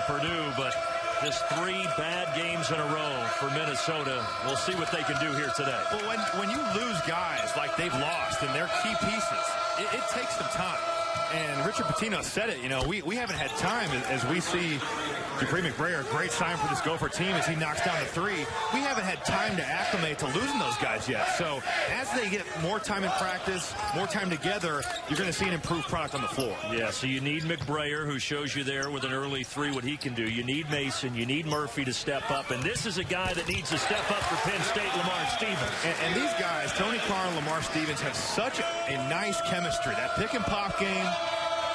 Purdue, but just 3 bad games in a row for Minnesota. We'll see what they can do here today. Well, when you lose guys like they've lost and they're key pieces, it takes some time. And Richard Pitino said it, you know, we haven't had time as we see Dupree McBrayer, a great sign for this Gopher team as he knocks down the 3. We haven't had time to acclimate to losing those guys yet. So as they get more time in practice, more time together, you're going to see an improved product on the floor. Yeah, so you need McBrayer, who shows you there with an early 3 what he can do. You need Mason. You need Murphy to step up. And this is a guy that needs to step up for Penn State, Lamar Stevens. And these guys, Tony Carr and Lamar Stevens, have such a nice chemistry. That pick-and-pop game,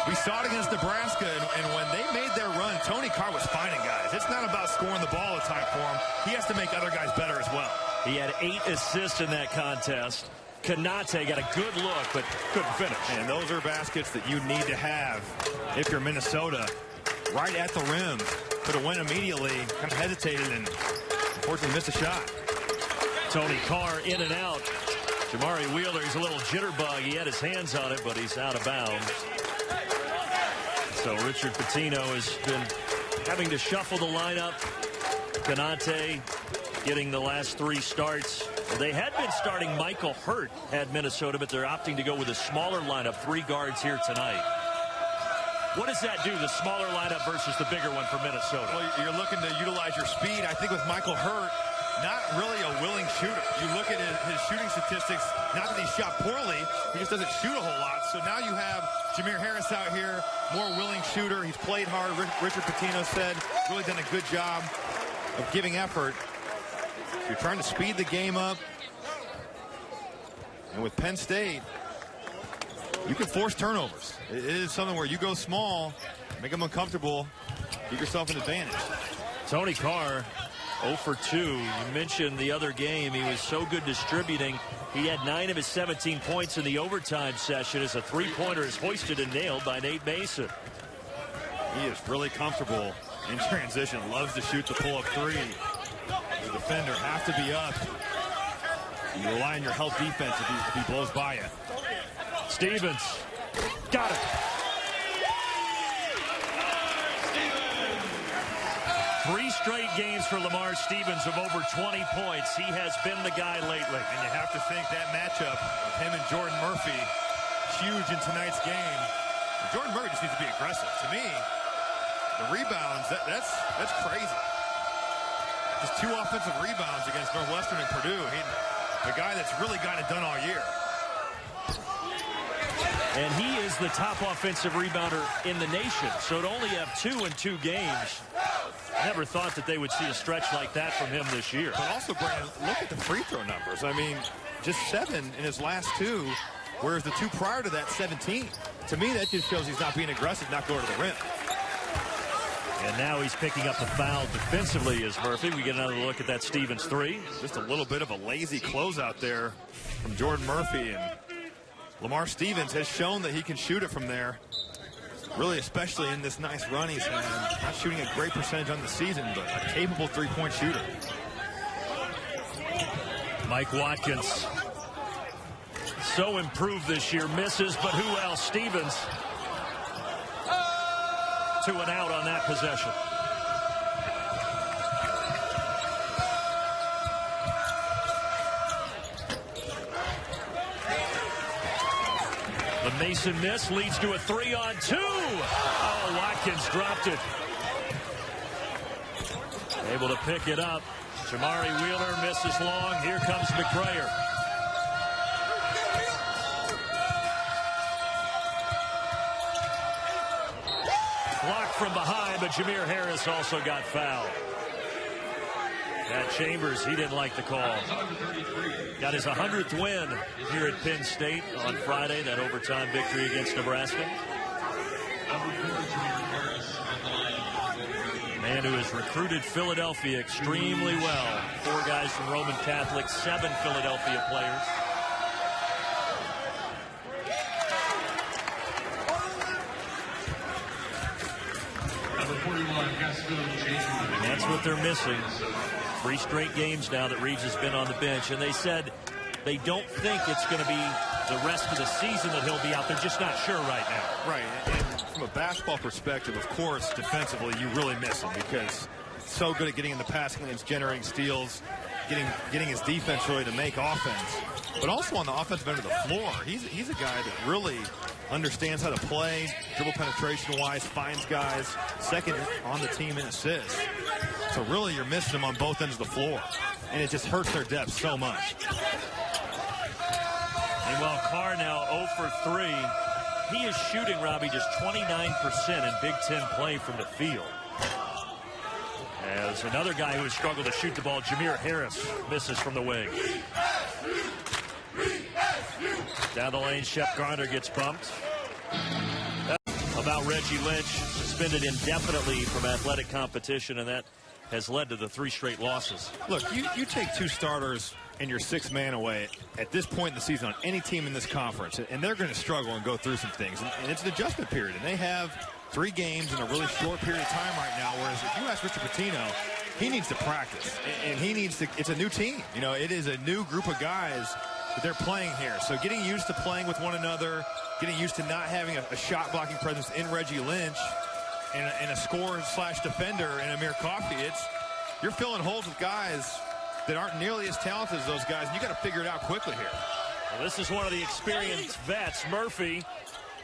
we saw it against Nebraska, and when they made their run, Tony Carr was finding guys. It's not about scoring the ball all the time for him. He has to make other guys better as well. He had 8 assists in that contest. Kanate got a good look, but couldn't finish. And those are baskets that you need to have if you're Minnesota. Right at the rim. Could have went immediately, kind of hesitated, and unfortunately missed a shot. Tony Carr in and out. Jamari Wheeler, he's a little jitterbug. He had his hands on it, but he's out of bounds. So Richard Pitino has been having to shuffle the lineup. Kanate getting the last 3 starts. They had been starting Michael Hurt at Minnesota, but they're opting to go with a smaller lineup, 3 guards here tonight. What does that do, the smaller lineup versus the bigger one for Minnesota? Well, you're looking to utilize your speed. I think with Michael Hurt, not really a willing shooter. You look at his shooting statistics, not that he shot poorly, he just doesn't shoot a whole lot. So now you have Jameer Harris out here, more willing shooter. He's played hard. Richard Pitino said, really done a good job of giving effort. So you're trying to speed the game up. And with Penn State, you can force turnovers. It is something where you go small, make them uncomfortable, give yourself an advantage. Tony Carr, 0 for 2. You mentioned the other game. He was so good distributing. He had 9 of his 17 points in the overtime session as a 3-pointer is hoisted and nailed by Nate Mason. He is really comfortable in transition. Loves to shoot the pull-up 3. The defender has to be up. You rely on your help defense if he blows by you. Stevens. Got it. 3 straight games for Lamar Stevens of over 20 points. He has been the guy lately. And you have to think that matchup of him and Jordan Murphy, huge in tonight's game. Jordan Murphy just needs to be aggressive. To me, the rebounds, that's crazy. Just 2 offensive rebounds against Northwestern and Purdue. The guy that's really got it done all year. And he is the top offensive rebounder in the nation. So to only have 2 in 2 games, never thought that they would see a stretch like that from him this year. But also, Brandon, look at the free throw numbers. I mean, just 7 in his last 2, whereas the 2 prior to that, 17. To me, that just shows he's not being aggressive, not going to the rim. And now he's picking up the foul defensively as Murphy. We get another look at that Stevens 3. Just a little bit of a lazy closeout there from Jordan Murphy. And Lamar Stevens has shown that he can shoot it from there. Really, especially in this nice run he's had. Not shooting a great percentage on the season, but a capable 3-point shooter. Mike Watkins, so improved this year, misses, but who else? Stevens. 2 and out on that possession. The Mason miss leads to a 3-on-2. Oh, Watkins dropped it. Able to pick it up. Jamari Wheeler misses long. Here comes McBrayer. Blocked from behind, but Jameer Harris also got fouled. Pat Chambers, he didn't like the call. Got his 100th win here at Penn State on Friday, that overtime victory against Nebraska. Man who has recruited Philadelphia extremely well. 4 guys from Roman Catholic, 7 Philadelphia players. And that's what they're missing. 3 straight games now that Reeves has been on the bench, and they said they don't think it's going to be the rest of the season that he'll be out. They're just not sure right now. Right, and from from a basketball perspective, of course, defensively, you really miss him because so good at getting in the passing lanes, generating steals, getting his defense really to make offense. But also on the offensive end of the floor, he's a guy that really understands how to play, dribble penetration-wise, finds guys, second on the team in assists. So really you're missing him on both ends of the floor, and it just hurts their depth so much. Meanwhile, Carr now 0 for 3. He is shooting, Robbie, just 29% in Big Ten play from the field. As another guy who has struggled to shoot the ball, Jameer Harris, misses from the wing. Down the lane, Shep Garner gets bumped. About Reggie Lynch, suspended indefinitely from athletic competition, and that has led to the 3 straight losses. Look, you take 2 starters and your 6th man away at this point in the season on any team in this conference, and they're going to struggle and go through some things. And it's an adjustment period, and they have 3 games in a really short period of time right now, whereas if you ask Richard Pitino, he needs to practice, and he needs to, it's a new team. You know, it is a new group of guys that they're playing here. So getting used to playing with one another, getting used to not having a shot-blocking presence in Reggie Lynch and a scorer/defender in Amir Coffey, you're filling holes with guys that aren't nearly as talented as those guys, and you got to figure it out quickly here. Well, this is one of the experienced vets, Murphy,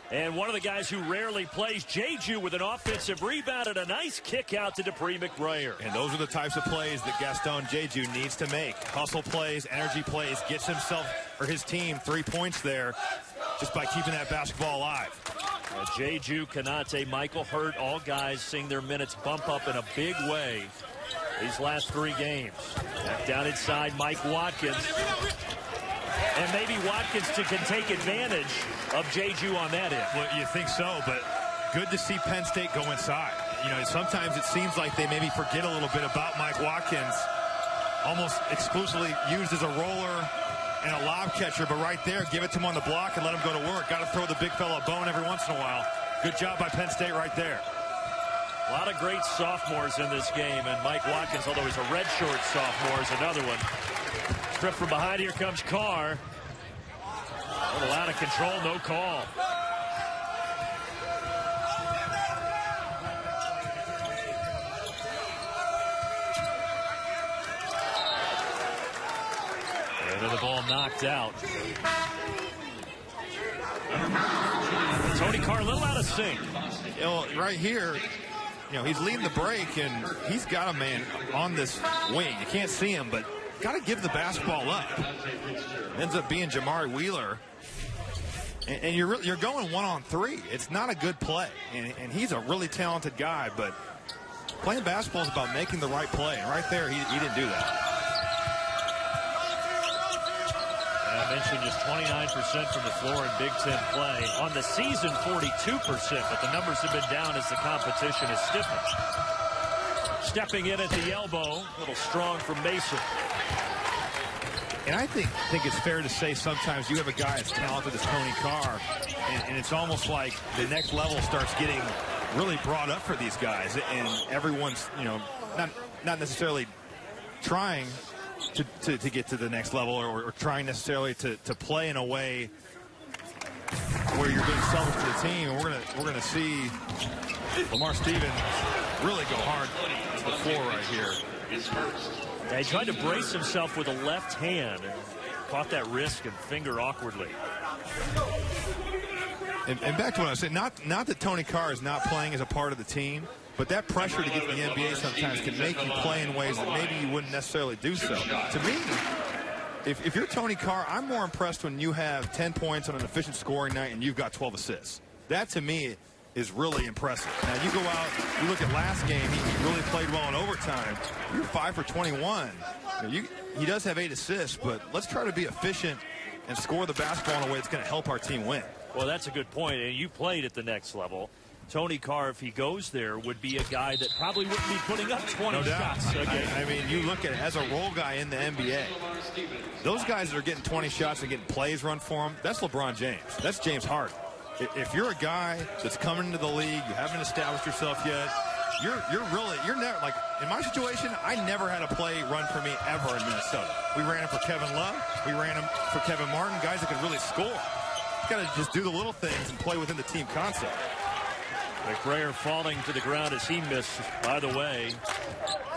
and one of the guys who rarely plays, Jeju, with an offensive rebound and a nice kick out to Dupree McBrayer. And those are the types of plays that Gaston Jeju needs to make. Hustle plays, energy plays, gets himself or his team 3 points there just by keeping that basketball alive. Jeju, Konate, Michael Hurt, all guys seeing their minutes bump up in a big way these last 3 games. Back down inside, Mike Watkins. And maybe Watkins can take advantage of Jeju on that end. Well, you think so, but good to see Penn State go inside. You know, sometimes it seems like they maybe forget a little bit about Mike Watkins, almost exclusively used as a roller and a lob catcher, but right there, give it to him on the block and let him go to work. Got to throw the big fella a bone every once in a while. Good job by Penn State right there. A lot of great sophomores in this game, and Mike Watkins, although he's a redshirt sophomore, is another one. Strip from behind, here comes Carr. A little out of control, no call. And then the ball knocked out. Tony Carr a little out of sync. You know, right here, you know, he's leading the break, and he's got a man on this wing. You can't see him, but got to give the basketball up. Ends up being Jamari Wheeler. And you're going 1-on-3. It's not a good play. And he's a really talented guy, but playing basketball is about making the right play. And right there, he didn't do that. I mentioned just 29% from the floor in Big Ten play. On the season, 42%, but the numbers have been down as the competition has stiffened. Stepping in at the elbow, a little strong from Mason. And I think it's fair to say sometimes you have a guy as talented as Tony Carr, and it's almost like the next level starts getting really brought up for these guys, and everyone's, you know, not necessarily trying to get to the next level or trying necessarily to play in a way where you're being selfish to the team. And we're gonna see Lamar Stevens really go hard to the floor right here. Yeah, he tried to brace himself with a left hand and caught that wrist and finger awkwardly. And back to what I was saying, not that Tony Carr is not playing as a part of the team, but that pressure to get to the NBA sometimes can make you play in ways that maybe you wouldn't necessarily do so. To me, if you're Tony Carr, I'm more impressed when you have 10 points on an efficient scoring night and you've got 12 assists. That, to me, is really impressive. Now, you go out, you look at last game, he really played well in overtime. You're 5 for 21. He does have 8 assists, but let's try to be efficient and score the basketball in a way that's going to help our team win. Well, that's a good point, and you played at the next level. Tony Carr, if he goes there, would be a guy that probably wouldn't be putting up 20 shots a game. I mean, you look at it as a role guy in the NBA. Those guys that are getting 20 shots and getting plays run for them, that's LeBron James. That's James Harden. If you're a guy that's coming into the league, you haven't established yourself yet, you're never, like, in my situation, I never had a play run for me ever in Minnesota. We ran him for Kevin Love. We ran him for Kevin Martin, guys that could really score. You got to just do the little things and play within the team concept. McBrayer falling to the ground as he missed. By the way,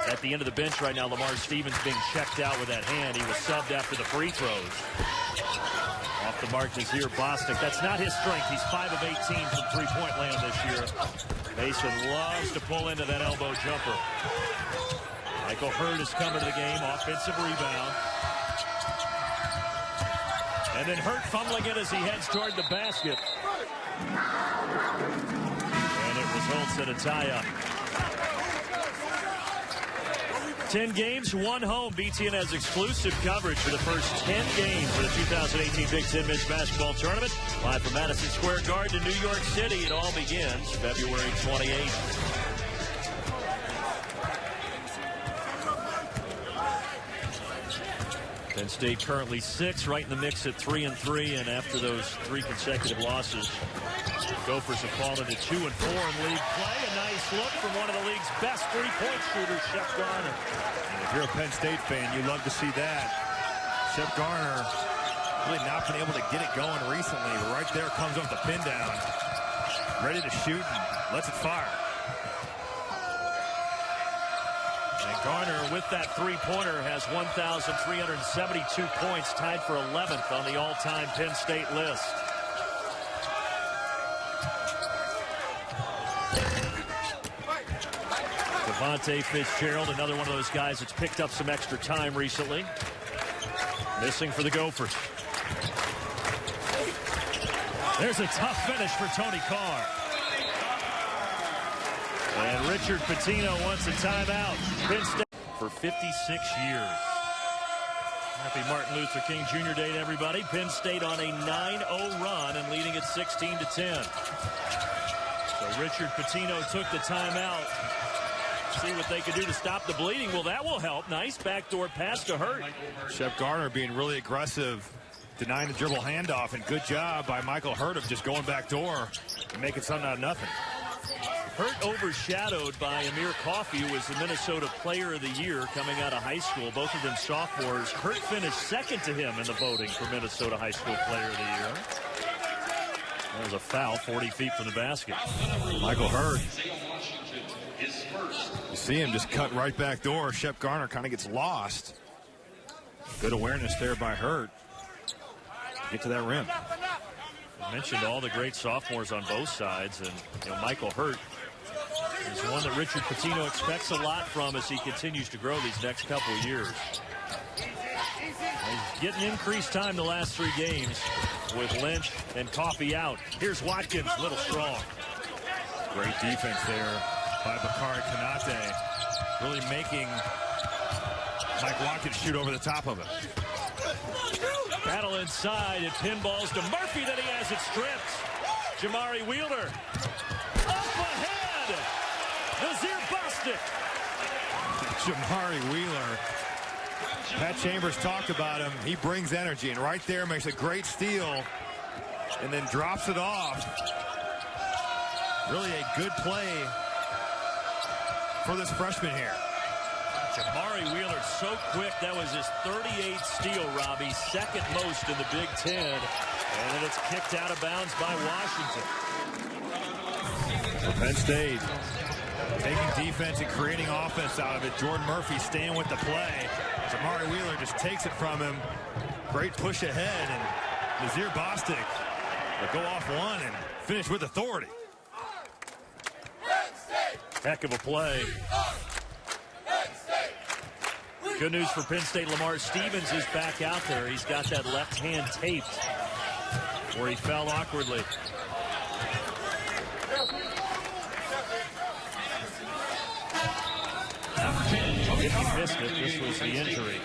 at the end of the bench right now, Lamar Stevens being checked out with that hand. He was subbed after the free throws. Off the mark is here, Bostic. That's not his strength. He's 5 of 18 from three-point land this year. Mason loves to pull into that elbow jumper. Michael Hurd is coming to the game. Offensive rebound. And then Hurt fumbling it as he heads toward the basket. And it results in a tie-up. 10 games, 1 home. BTN has exclusive coverage for the first 10 games of the 2018 Big Ten Men's Basketball Tournament. Live from Madison Square Garden in New York City. It all begins February 28th. Penn State currently 6, right in the mix at 3-3, and after those 3 consecutive losses, Gophers have fallen to 2-4 in league play. A nice look from one of the league's best three-point shooters, Shep Garner. And if you're a Penn State fan, you love to see that. Shep Garner really not been able to get it going recently, but right there comes up the pin down, ready to shoot and lets it fire. And Garner, with that three-pointer, has 1,372 points, tied for 11th on the all-time Penn State list. Devontae Fitzgerald, another one of those guys that's picked up some extra time recently. Missing for the Gophers. There's a tough finish for Tony Carr. And Richard Pitino wants a timeout. Penn State for 56 years. Happy Martin Luther King Jr. Day to everybody. Penn State on a 9-0 run and leading at 16-10. So Richard Pitino took the timeout. See what they can do to stop the bleeding. Well, that will help. Nice backdoor pass to Hurt. Shep Garner being really aggressive, denying the dribble handoff, and good job by Michael Hurt of just going back door and making something out of nothing. Hurt overshadowed by Amir Coffey, who was the Minnesota Player of the Year coming out of high school. Both of them sophomores. Hurt finished second to him in the voting for Minnesota High School Player of the Year. That was a foul 40 feet from the basket. Michael Hurt. You see him just cut right back door. Shep Garner kind of gets lost. Good awareness there by Hurt. Get to that rim. I mentioned all the great sophomores on both sides, and Michael Hurt is one that Richard Pitino expects a lot from as he continues to grow these next couple of years. He's getting increased time the last 3 games with Lynch and Coffey out. Here's Watkins, a little strong. Great defense there by Bakari Konate, really making Mike Watkins shoot over the top of it. Battle inside, it pinballs to Murphy, then he has it stripped. Jamari Wheeler up ahead. Nazir Bostic. Jamari Wheeler. Pat Chambers talked about him. He brings energy, and right there makes a great steal and then drops it off. Really a good play for this freshman here. Jamari Wheeler so quick. That was his 38th steal, Robbie. Second most in the Big Ten. And then it's kicked out of bounds by Washington. For Penn State, taking defense and creating offense out of it. Jordan Murphy staying with the play. Jamari Wheeler just takes it from him. Great push ahead, and Nazir Bostic will go off one and finish with authority. Heck of a play. Good news for Penn State. Lamar Stevens is back out there. He's got that left hand taped where he fell awkwardly. If he missed it, this was the injury.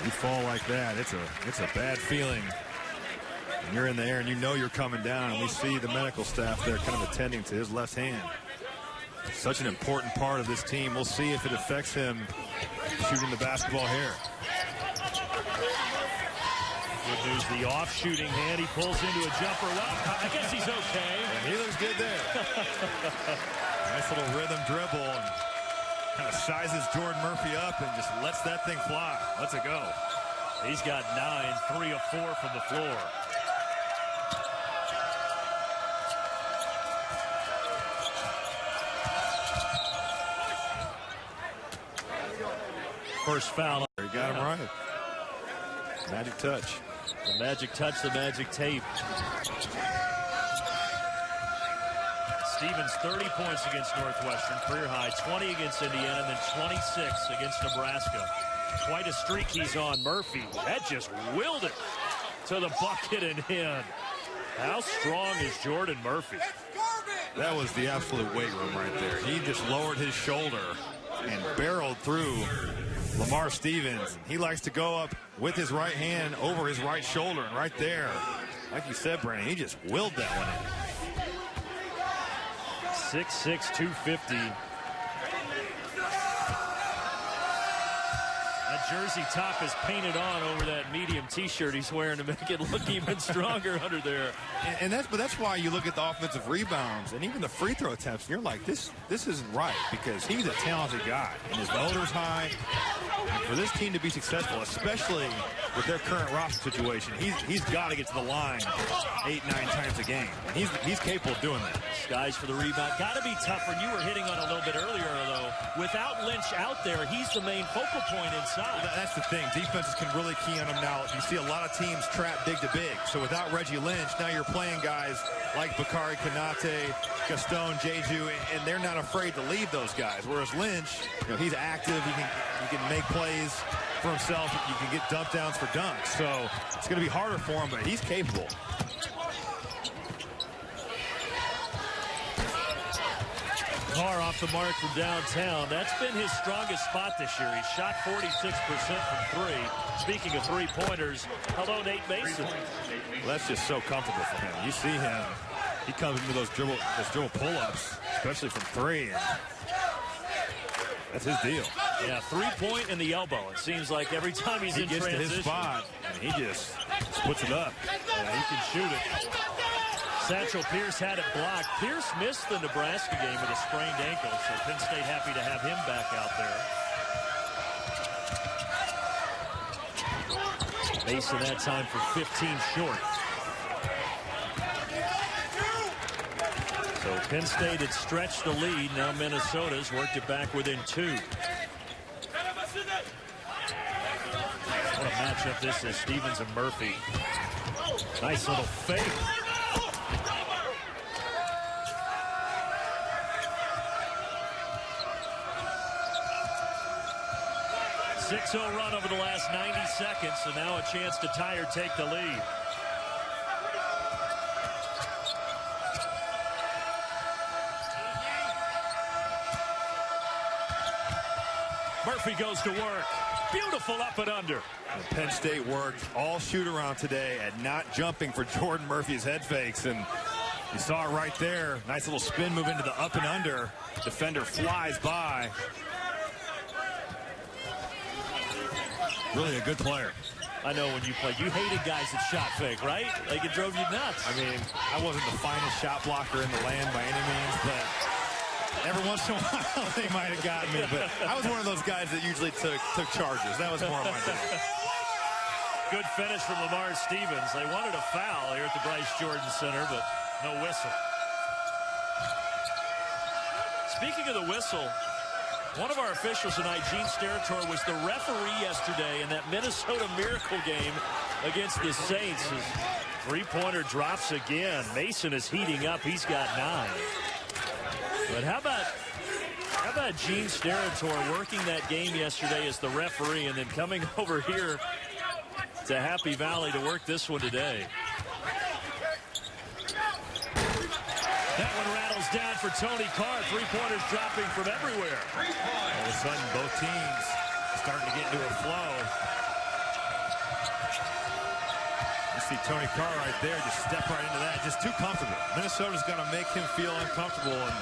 You fall like that, it's a bad feeling. And you're in the air and you know you're coming down, and we see the medical staff there kind of attending to his left hand. Such an important part of this team. We'll see if it affects him shooting the basketball here. Good news, the off-shooting hand. He pulls into a jumper. Well, I guess he's okay. And he looks good there. Nice little rhythm dribble, and kind of sizes Jordan Murphy up and just lets that thing fly. Lets it go. He's got 9, 3 of 4 from the floor. first foul. He got him right. Magic touch. The magic touch, the magic tape. Stevens 30 points against Northwestern, career high, 20 against Indiana, and then 26 against Nebraska. Quite a streak he's on. Murphy, that just willed it to the bucket and in. How strong is Jordan Murphy? That was the absolute weight room right there. He just lowered his shoulder and barreled through Lamar Stevens. He likes to go up with his right hand over his right shoulder, and right there, like you said, Brandon, he just willed that one in. 6'6", 250. That jersey top is painted on over that medium T-shirt he's wearing to make it look even stronger under there. And that's why you look at the offensive rebounds and even the free throw attempts, and you're like, this isn't right, because he's a talented guy and his motor's high. And for this team to be successful, especially with their current roster situation, he's got to get to the line 8-9 times a game. And he's capable of doing that. Skies for the rebound. Got to be tougher. You were hitting on a little bit earlier, though. Without Lynch out there, he's the main focal point inside. That's the thing. Defenses can really key on him now. You see a lot of teams trap big to big. So without Reggie Lynch, now you're playing guys like Bakari Konate, Gaston, Jeju, and they're not afraid to leave those guys. Whereas Lynch, he's active. He can make plays for himself. You can get dump downs for dunks. So it's going to be harder for him, but he's capable. Carr off the mark from downtown. That's been his strongest spot this year. He shot 46% from three. Speaking of three-pointers, hello, Nate Mason. Well, that's just so comfortable for him. You see him, he comes into those dribble pull-ups, especially from three. And that's his deal. Yeah, three-point and the elbow. It seems like every time he gets transition, to his spot, and he just puts it up. Yeah, he can shoot it. Satchel Pierce had it blocked. Pierce missed the Nebraska game with a sprained ankle, so Penn State happy to have him back out there. Mason that time for 15 short. So Penn State had stretched the lead. Now Minnesota's worked it back within 2. What a matchup this is, Stevens and Murphy. Nice little fake. 6-0 run over the last 90 seconds, and now a chance to tie or take the lead. Murphy goes to work. Beautiful up and under. And Penn State worked all shoot around today at not jumping for Jordan Murphy's head fakes, and you saw it right there. Nice little spin move into the up and under. Defender flies by. Really a good player. I know when you played, you hated guys that shot fake, right? Like it drove you nuts. I mean, I wasn't the finest shot blocker in the land by any means, but every once in a while they might have gotten me. But I was one of those guys that usually took charges. That was more of my thing. Good finish from Lamar Stevens. They wanted a foul here at the Bryce Jordan Center, but no whistle. Speaking of the whistle, one of our officials tonight, Gene Steratore, was the referee yesterday in that Minnesota Miracle game against the Saints. His three-pointer drops again. Mason is heating up. He's got 9. But how about Gene Steratore working that game yesterday as the referee and then coming over here to Happy Valley to work this one today? That one rattles down for Tony Carr. Three-pointers dropping from everywhere. All of a sudden, both teams starting to get into a flow. You see Tony Carr right there, just step right into that. Just too comfortable. Minnesota's going to make him feel uncomfortable, and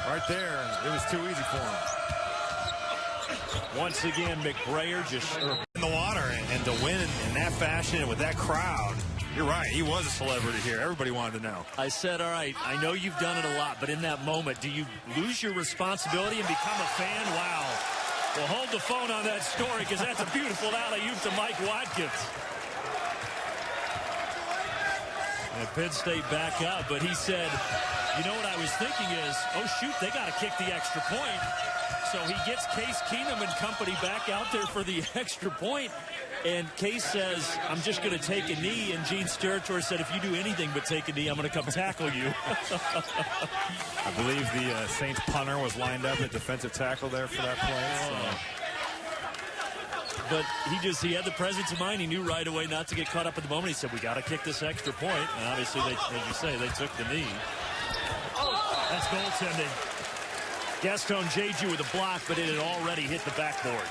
right there, it was too easy for him. Once again, McBrayer just in the water, and to win in that fashion and with that crowd. You're right. He was a celebrity here. Everybody wanted to know. I said, all right, I know you've done it a lot, but in that moment, do you lose your responsibility and become a fan? Wow. Well, hold the phone on that story because that's a beautiful alley-oop to Mike Watkins. And Penn State back up, but he said, you know what I was thinking is, oh, shoot, they got to kick the extra point. So he gets Case Keenum and company back out there for the extra point. And Case says, I'm just going to take a knee. And Gene Steratore said, if you do anything but take a knee, I'm going to come tackle you. I believe the Saints punter was lined up at defensive tackle there for that play. So. But he had the presence of mind. He knew right away not to get caught up in the moment. He said, we got to kick this extra point. And obviously, as you say, they took the knee. That's goaltending. Gaston Jeju with a block, but it had already hit the backboard.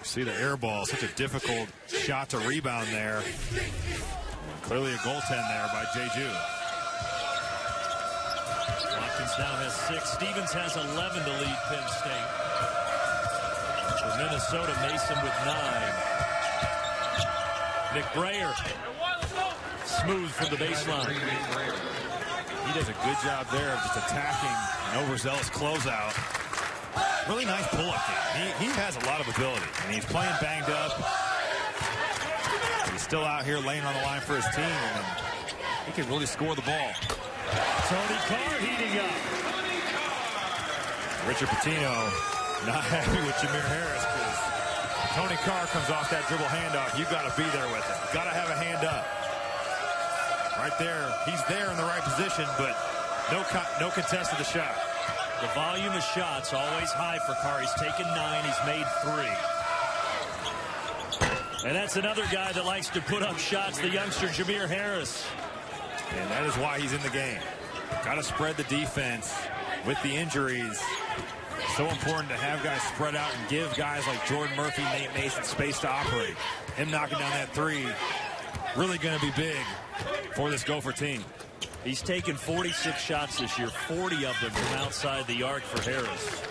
See the air ball, such a difficult shot to rebound there. Clearly a goaltend there by Jeju. Watkins now has 6. Stevens has 11 to lead Penn State. For Minnesota, Mason with 9. McBrayer. Smooth from the baseline. He does a good job there of just attacking an overzealous closeout. Really nice pull-up game. He has a lot of ability, and he's playing banged up. He's still out here laying on the line for his team, and he can really score the ball. Tony Carr heating up. Richard Pitino not happy with Jameer Harris because Tony Carr comes off that dribble handoff. You got to be there with it. Got to have a hand up. Right there, he's there in the right position, but no contest of the shot. The volume of shots always high for Carr. He's taken 9. He's made 3. And that's another guy that likes to put up shots, the youngster Jameer Harris. And that is why he's in the game. Got to spread the defense with the injuries. So important to have guys spread out and give guys like Jordan Murphy, Nate Mason space to operate. Him knocking down that 3, really going to be big for this Gopher team. He's taken 46 shots this year, 40 of them from outside the arc for Harris.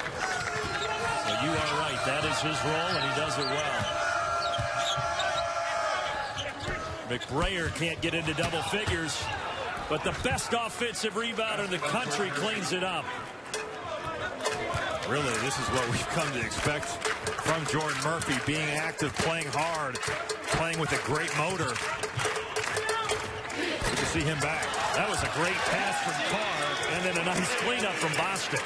So you are right. That is his role, and he does it well. McBrayer can't get into double figures, but the best offensive rebounder in the country cleans it up. Really, this is what we've come to expect from Jordan Murphy, being active, playing hard, playing with a great motor. Good to see him back. That was a great pass from Carr, and then a nice cleanup from Bostic.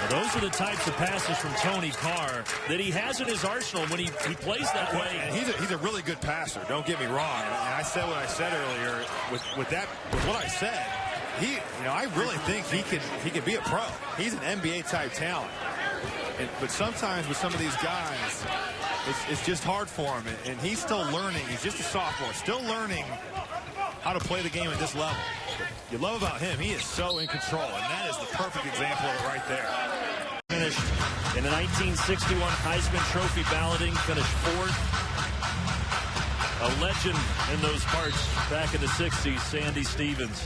Well, those are the types of passes from Tony Carr that he has in his arsenal when he plays that way. And he's a really good passer, don't get me wrong. And I said what I said earlier with what I said. I really think he can be a pro. He's an NBA type talent. But sometimes with some of these guys, it's just hard for him, and he's still learning. He's just a sophomore, still learning how to play the game at this level. You love about him, he is so in control, and that is the perfect example of it right there. Finished in the 1961 Heisman Trophy balloting, finished 4th. A legend in those parts back in the 60s, Sandy Stevens.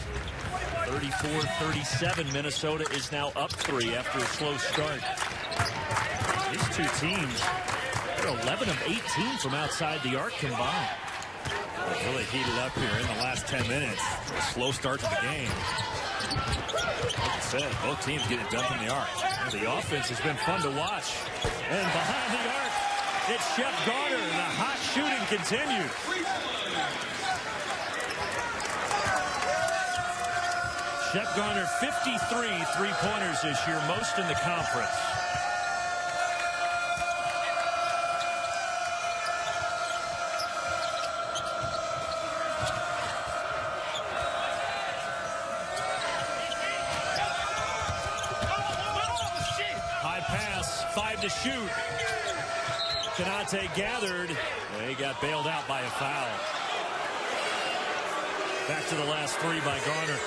34-37, Minnesota is now up 3 after a slow start. These two teams, they're 11 of 18 from outside the arc combined. Really heated up here in the last 10 minutes. A slow start to the game. Like I said, both teams getting done from the arc. The offense has been fun to watch. And behind the arc, it's Shep Garner. The hot shooting continues. Shep Garner, 53 three-pointers this year, most in the conference. High pass, 5 to shoot. Konate gathered. They got bailed out by a foul. Back to the last 3 by Garner.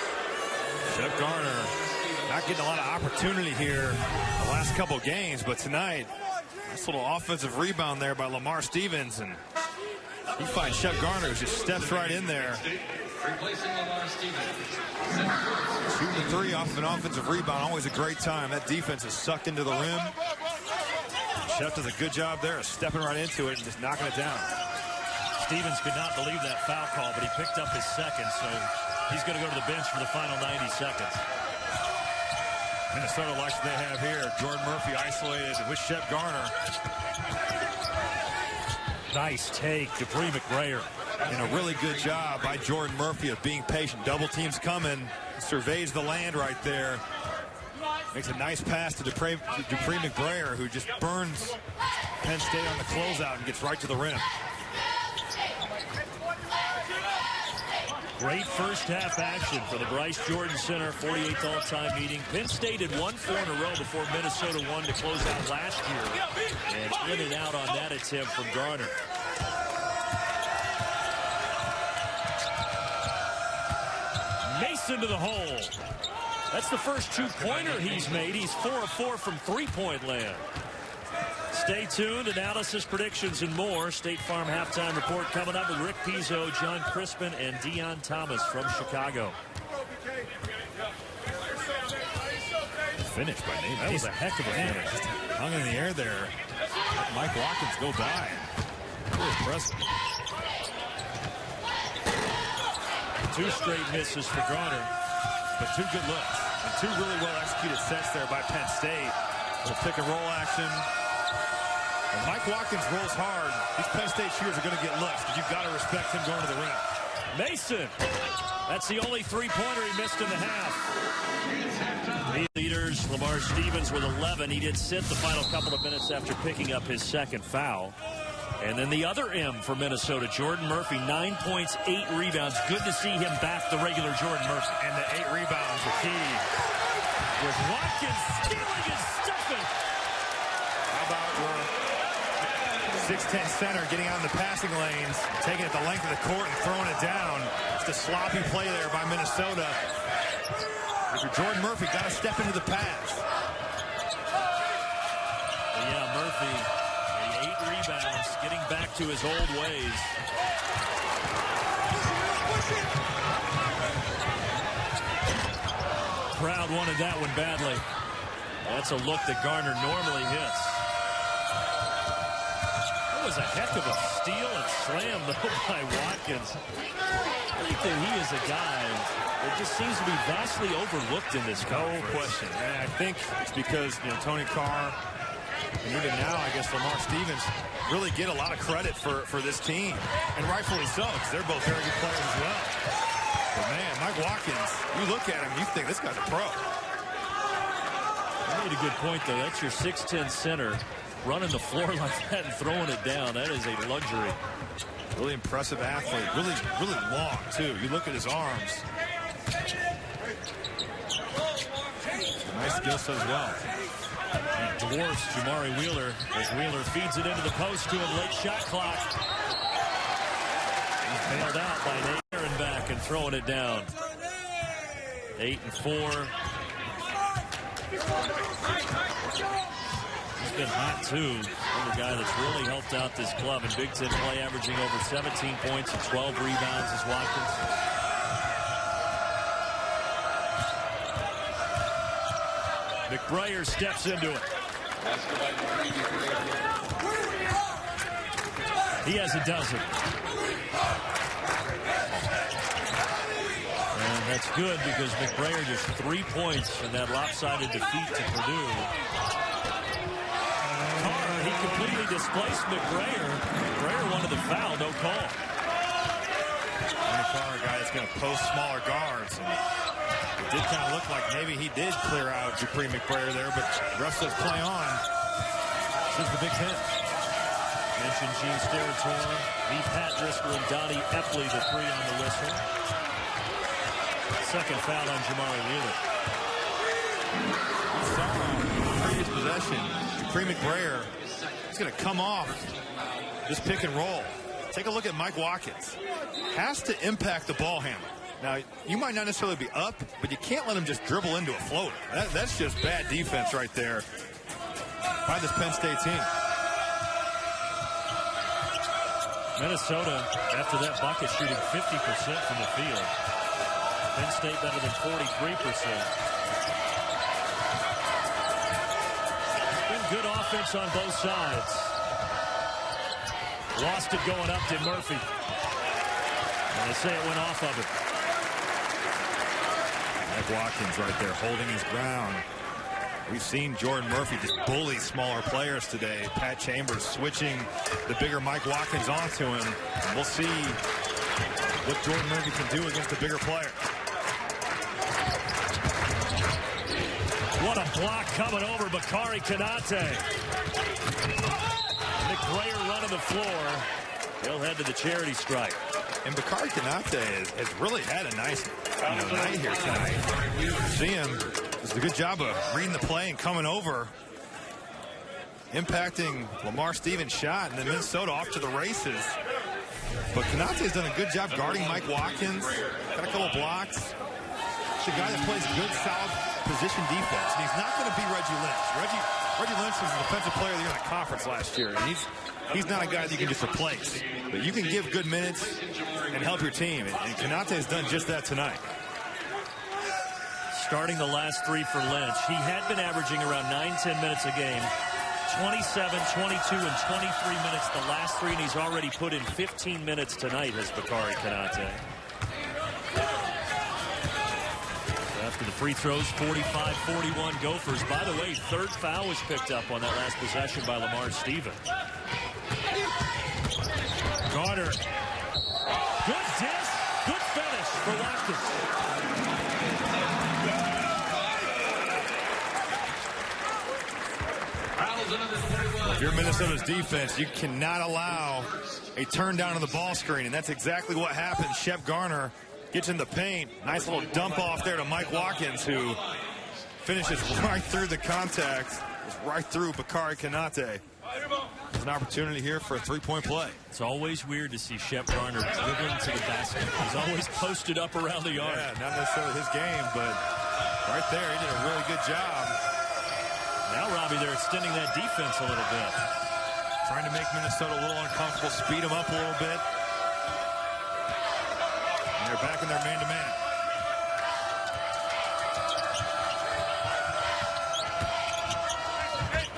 Shep Garner not getting a lot of opportunity here the last couple games, but tonight, nice little offensive rebound there by Lamar Stevens, and he finds Shep Garner who just steps right in there. Shooting the 3 off of an offensive rebound, always a great time. That defense is sucked into the rim. Shep does a good job there of stepping right into it and just knocking it down. Stevens could not believe that foul call, but he picked up his second, so he's going to go to the bench for the final 90 seconds. Minnesota likes what they have here. Jordan Murphy isolated with Shep Garner. Nice take, Dupree McBrayer. And a really good job by Jordan Murphy of being patient. Double teams coming. Surveys the land right there. Makes a nice pass to Dupree McBrayer, who just burns Penn State on the closeout and gets right to the rim. Great first half action for the Bryce Jordan Center 48th all-time meeting. Penn State had won 4 in a row before Minnesota won to close out last year. And in and out on that attempt from Garner. Mason to the hole. That's the first 2-pointer he's made. He's 4 of 4 from three-point land. Stay tuned. Analysis, predictions, and more. State Farm halftime report coming up with Rick Pizzo, John Crispin, and Deion Thomas from Chicago. Finish by Nate. That was a heck of a finish. Just hung in the air there. Let Mike Watkins go by. Really impressive. 2 straight misses for Garner, but 2 good looks. And 2 really well executed sets there by Penn State. Little pick and roll action. When Mike Watkins rolls hard, these Penn State shooters are going to get looks, but you've got to respect him going to the rim. Mason. That's the only 3-pointer he missed in the half. The leaders, Lamar Stevens with 11. He did sit the final couple of minutes after picking up his second foul. And then the other M for Minnesota, Jordan Murphy, 9 points, 8 rebounds. Good to see him back to regular Jordan Murphy. And the 8 rebounds were key. With Watkins stealing and stuffing. How about your 6'10" center getting out in the passing lanes, taking it the length of the court and throwing it down. Just a sloppy play there by Minnesota. If you're Jordan Murphy, got to step into the pass. Yeah, Murphy, 8 rebounds, getting back to his old ways. Crowd wanted that one badly. That's a look that Garner normally hits. That was a heck of a steal and slam, though, by Watkins. I think that he is a guy that just seems to be vastly overlooked in this conference. No question. And I think it's because, Tony Carr, and even now, I guess Lamar Stevens really get a lot of credit for this team. And rightfully so, because they're both very good players as well. But, man, Mike Watkins, you look at him, you think this guy's a pro. You made a good point, though. That's your 6'10" center running the floor like that and throwing it down. That is a luxury. Really impressive athlete. Really, really long, too. You look at his arms. Nice skill set as well. He dwarfs Jamari Wheeler as Wheeler feeds it into the post to him. Late shot clock. He's bailed out by Nate Aaron back and throwing it down. 8 and 4. He's been hot, too. Another guy that's really helped out this club in Big Ten play, averaging over 17 points and 12 rebounds is Watkins. McBrayer steps into it. He has a dozen. And that's good because McBrayer just 3 points in that lopsided defeat to Purdue. He completely displaced McBrayer. McBrayer wanted the foul, no call. Tony Carr, a guy that's going to post smaller guards. And it did kind of look like maybe he did clear out Dupree McBrayer there, but the ref says play on. This is the Big Ten. Mentioned Gene Steratore, V. Pat Driscoll, and Donnie Epley, the 3 on the whistle. Second foul on Jamari Wheeler. We saw the previous possession. Dupree McBrayer is going to come off this pick and roll. Take a look at Mike Watkins. Has to impact the ball handler. Now, you might not necessarily be up, but you can't let him just dribble into a floater. That's just bad defense right there by this Penn State team. Minnesota, after that bucket, shooting 50% from the field. Penn State better than 43%. Been good offense on both sides. Lost it going up to Murphy. And they say it went off of it. Mike Watkins right there holding his ground. We've seen Jordan Murphy just bully smaller players today. Pat Chambers switching the bigger Mike Watkins onto him. And we'll see what Jordan Murphy can do against the bigger player. What a block coming over Bakari Konate. McBrayer running the floor. He'll head to the charity stripe. And Bakari Konate has really had a nice night here tonight. See him does a good job of reading the play and coming over, impacting Lamar Stevens' shot, and then Minnesota off to the races. But Konate's done a good job guarding Mike Watkins. Got a couple blocks. He's a guy that plays good, solid position defense. And he's not going to be Reggie Lynch. Reggie Lynch was the defensive player of the year in the conference last year. And he's not a guy that you can just replace. But you can give good minutes and help your team. And Konate has done just that tonight. Starting the last three for Lynch. He had been averaging around 9-10 minutes a game. 27, 22, and 23 minutes the last three, and he's already put in 15 minutes tonight as Bakari Konate. After the free throws, 45-41 Gophers. By the way, third foul was picked up on that last possession by Lamar Stevens. Carter. Good dish. Good finish for Watkins. If you're Minnesota's defense, you cannot allow a turn down on the ball screen, and that's exactly what happened. Shep Garner gets in the paint. Nice little dump off there to Mike Watkins, who finishes right through the contact, right through Bakari Konate. There's an opportunity here for a three-point play. It's always weird to see Shep Garner dribbling to the basket. He's always posted up around the yard. Yeah, not necessarily his game, but right there, he did a really good job. Now, Robbie, they're extending that defense a little bit. Trying to make Minnesota a little uncomfortable, speed them up a little bit. And they're back in their man-to-man.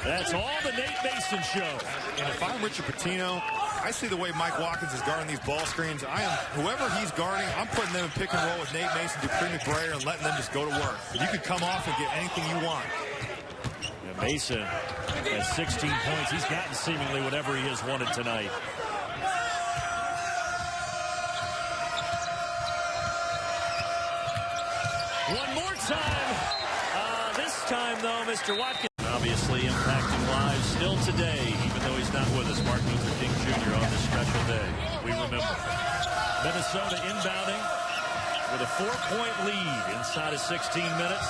That's all the Nate Mason show. And if I'm Richard Pitino, I see the way Mike Watkins is guarding these ball screens. Whoever he's guarding, I'm putting them in pick and roll with Nate Mason, Dupree McBrayer, and letting them just go to work. You can come off and get anything you want. Mason has 16 points. He's gotten seemingly whatever he has wanted tonight. One more time. This time, though, Mr. Watkins obviously impacting lives still today, even though he's not with us. Martin Luther King Jr. on this special day. We remember. Minnesota inbounding with a 4-point lead inside of 16 minutes.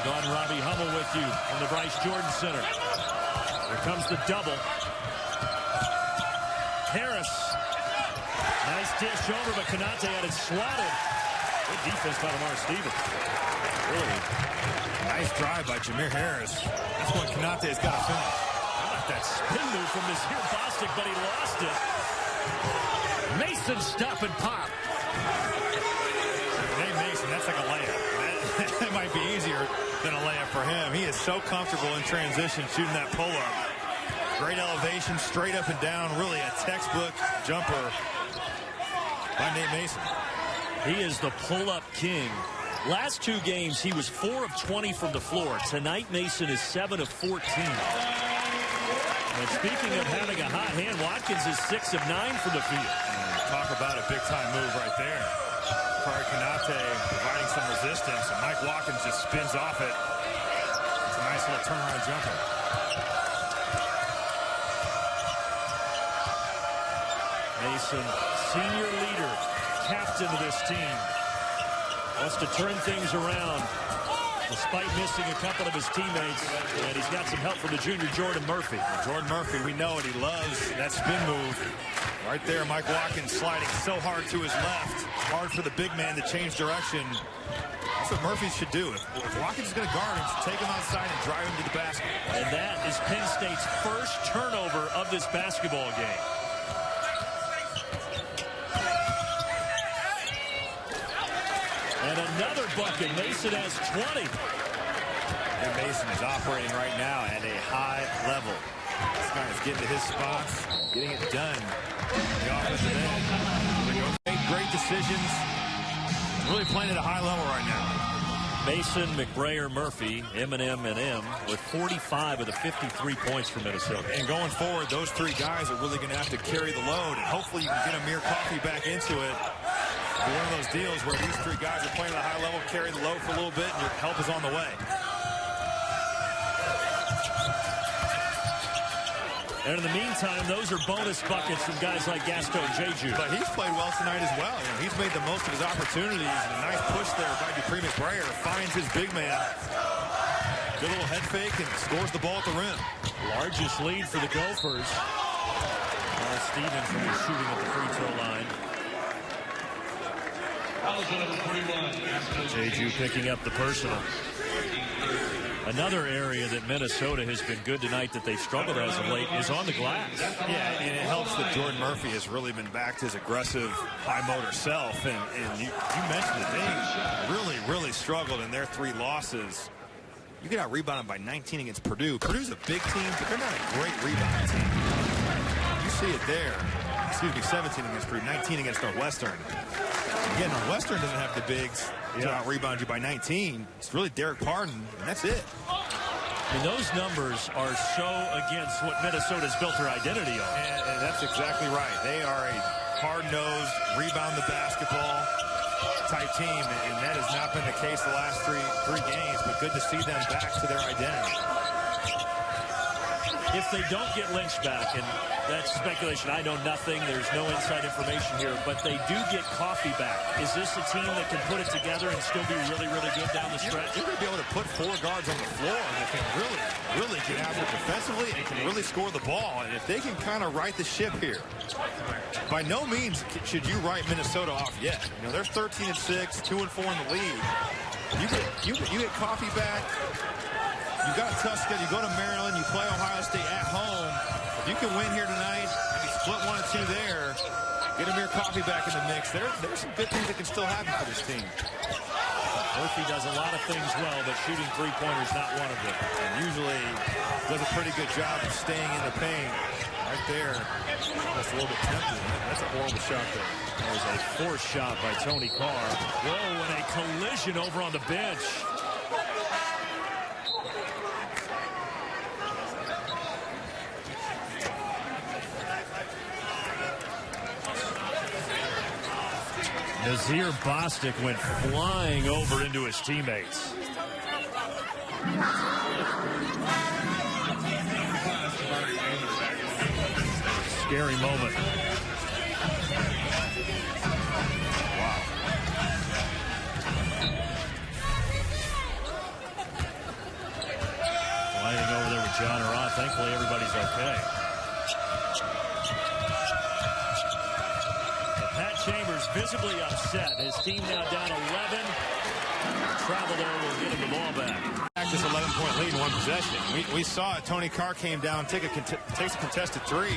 Glenn Robbie Hummel with you from the Bryce Jordan Center. Here comes the double. Harris. Nice dish over, but Konate had it swatted. Good defense by Lamar Stevens. Really nice drive by Jameer Harris. That's what Konate's got to finish. How about that spin move from Nazir Bostic, but he lost it. Mason stop and pop. Nate Mason, that's like a layup. That might be easier than a layup for him. He is so comfortable in transition shooting that pull-up. Great elevation, straight up and down. Really a textbook jumper by Nate Mason. He is the pull-up king. Last two games, he was 4 of 20 from the floor. Tonight, Mason is 7 of 14. And speaking of having a hot hand, Watkins is 6 of 9 from the field. Talk about a big-time move right there. Bakari Konate providing some resistance, and Mike Watkins just spins off it. It's a nice little turnaround jumper. Mason, senior leader, captain of this team, wants to turn things around despite missing a couple of his teammates, and he's got some help from the junior Jordan Murphy. Jordan Murphy, we know it. He loves that spin move. Right there, Mike Watkins sliding so hard to his left. Hard for the big man to change direction. That's what Murphy should do. If Watkins is going to guard him, take him outside and drive him to the basket. And that is Penn State's first turnover of this basketball game. And another bucket. Mason has 20. And Mason is operating right now at a high level. This guy is getting to his spots, getting it done. The offensive end. Make great decisions. Really playing at a high level right now. Mason, McBrayer, Murphy, M&M, and M with 45 of the 53 points for Minnesota. And going forward, those three guys are really going to have to carry the load, and hopefully you can get Amir Coffey back into it. It'll be one of those deals where these three guys are playing at a high level, carry the load for a little bit, and your help is on the way. And in the meantime, those are bonus buckets from guys like Gaston Jeju. But he's played well tonight as well. You know, he's made the most of his opportunities. And a nice push there by Dupree McBrayer. Finds his big man. Good little head fake and scores the ball at the rim. Largest lead for the Gophers. Stevens will be shooting at the free throw line. Jeju picking up the personal. Another area that Minnesota has been good tonight that they've struggled as of late is on the glass. Yeah, and it helps that Jordan Murphy has really been back to his aggressive, high-motor self. And you mentioned it. They really struggled in their three losses. You get out-rebounded by 19 against Purdue. Purdue's a big team, but they're not a great rebounding team. You see it there. 17 against Purdue, 19 against Northwestern. Again, Northwestern doesn't have the bigs to out-rebound you by 19. It's really Derek Pardon, and that's it. And those numbers are so against what Minnesota's built their identity on. And that's exactly right. They are a hard-nosed, rebound the basketball type team, and that has not been the case the last three games, but good to see them back to their identity. If they don't get Lynch back, and that's speculation, I know nothing, there's no inside information here, but they do get Coffey back. Is this a team that can put it together and still be really good down the stretch? You're going to be able to put four guards on the floor that can really get after it defensively and can really score the ball. And if they can kind of right the ship here, by no means should you write Minnesota off yet. You know, they're 13-6, 2-4 in the league. You get Coffey back. You got a tough schedule. You go to Maryland. You play Ohio State at home. If you can win here tonight, maybe split 1 or 2 there, get Amir Coffey back in the mix. There's some good things that can still happen for this team. Murphy does a lot of things well, but shooting three-pointers not one of them. And usually does a pretty good job of staying in the paint. Right there. That's a little bit tempting. That's a horrible shot there. That was a forced shot by Tony Carr. Whoa, and a collision over on the bench. Nazir Bostic went flying over into his teammates. Scary moment. Wow. Sliding over there with John Roth. Thankfully, everybody's okay. Chambers visibly upset. His team now down 11. Travel there will get him the ball back. This 11-point lead in one possession. We saw it. Tony Carr came down, takes a contested three,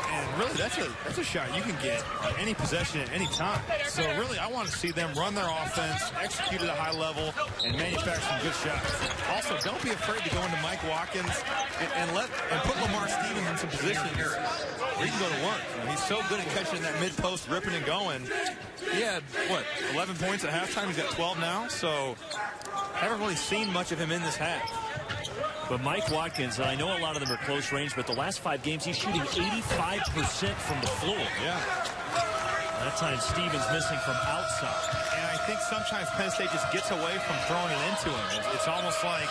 and really that's a shot you can get on any possession at any time. So really, I want to see them run their offense, execute at a high level, and manufacture some good shots. Also, don't be afraid to go into Mike Watkins and put Lamar Stevens in some positions where he can go to work. You know, he's so good at catching that mid post, ripping and going. He had 11 points at halftime. He's got 12 now. So haven't really seen much of him in this half. But Mike Watkins, and I know a lot of them are close range, but the last 5 games he's shooting 85% from the floor. Yeah. That time Stevens missing from outside. And I think sometimes Penn State just gets away from throwing it into him. It's almost like,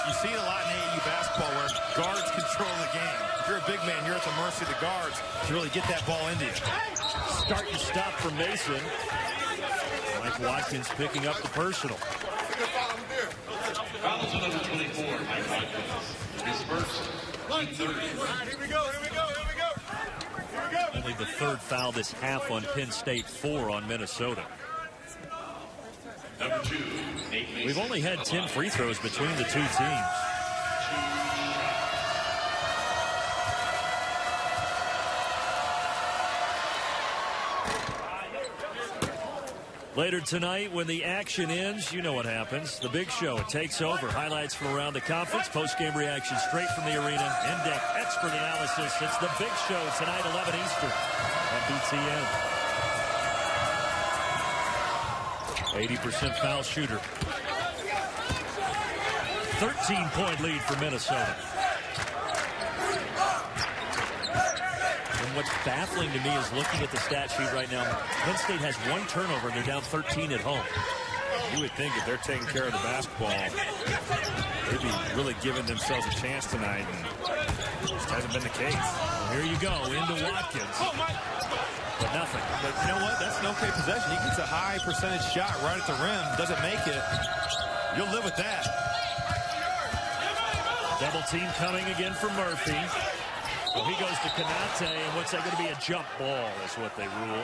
you see it a lot in AAU basketball where guards control the game. If you're a big man, you're at the mercy of the guards to really get that ball into you. Start and stop for Mason. Mike Watkins picking up the personal. Foul to number 24, Mike Watkins. His first, 30. Here we go. Only the 3rd foul this half on Penn State, 4 on Minnesota. Number 2, Nate Mason. We've only had 10 free throws between the two teams. Later tonight, when the action ends, you know what happens. The Big Show, it takes over. Highlights from around the conference, post-game reaction straight from the arena. In-depth expert analysis. It's the Big Show tonight, 11 Eastern on BTN. 80% foul shooter. 13-point lead for Minnesota. And what's baffling to me is looking at the stat sheet right now. Penn State has 1 turnover, and they're down 13 at home. You would think if they're taking care of the basketball, they'd be really giving themselves a chance tonight, and it just hasn't been the case. Well, here you go, into Watkins. But nothing. But you know what? That's an okay possession. He gets a high percentage shot right at the rim. Doesn't make it. You'll live with that. Double team coming again for Murphy. Well, he goes to Konate, and what's that going to be? A jump ball is what they rule.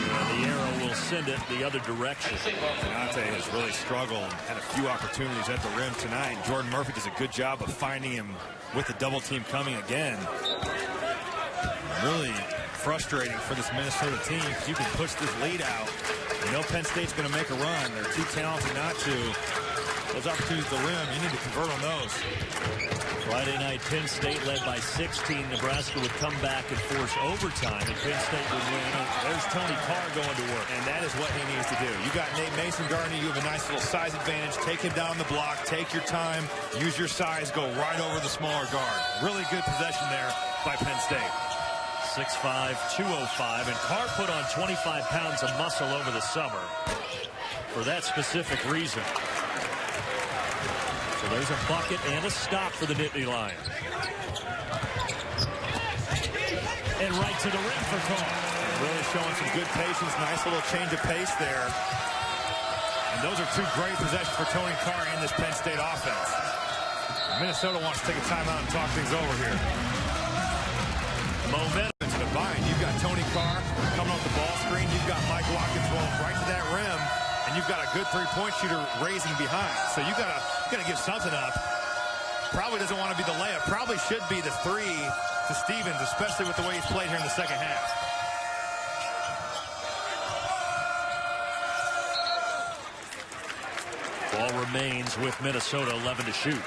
And the arrow will send it the other direction. Konate has really struggled, had a few opportunities at the rim tonight. Jordan Murphy does a good job of finding him with the double team coming again. Really frustrating for this Minnesota team because you can push this lead out. You know Penn State's going to make a run. They're too talented not to. Those opportunities at the rim, you need to convert on those. Friday night, Penn State led by 16. Nebraska would come back and force overtime, and Penn State would win. There's Tony Carr going to work. And that is what he needs to do. You got Nate Mason guarding you. You have a nice little size advantage. Take him down the block. Take your time. Use your size. Go right over the smaller guard. Really good possession there by Penn State. 6'5", 205, and Carr put on 25 pounds of muscle over the summer for that specific reason. So there's a bucket and a stop for the Nittany Lions. And right to the rim for Carr. Really showing some good patience. Nice little change of pace there. And those are 2 great possessions for Tony Carr in this Penn State offense. Minnesota wants to take a timeout and talk things over here. Momentum. To the bind. You've got Tony Carr coming off the ball screen. You've got Mike Watkins rolling right to that rim. And you've got a good three-point shooter raising behind. So you gotta give something up. Probably doesn't want to be the layup. Probably should be the 3 to Stevens, especially with the way he's played here in the second half. Ball remains with Minnesota, 11 to shoot.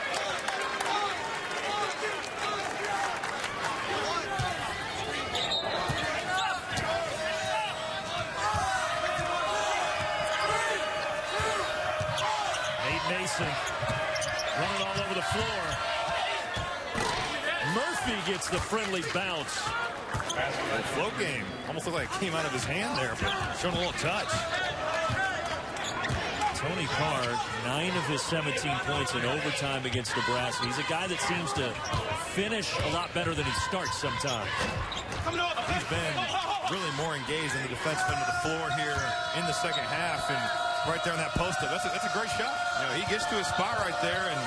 Mason running all over the floor. Murphy gets the friendly bounce. Float game. Almost looked like it came out of his hand there, but showing a little touch. Tony Carr, 9 of his 17 points in overtime against Nebraska. He's a guy that seems to finish a lot better than he starts sometimes. He's been really more engaged in the defensive end of the floor here in the second half, and right there in that post-up. That's a great shot. You know, he gets to his spot right there and,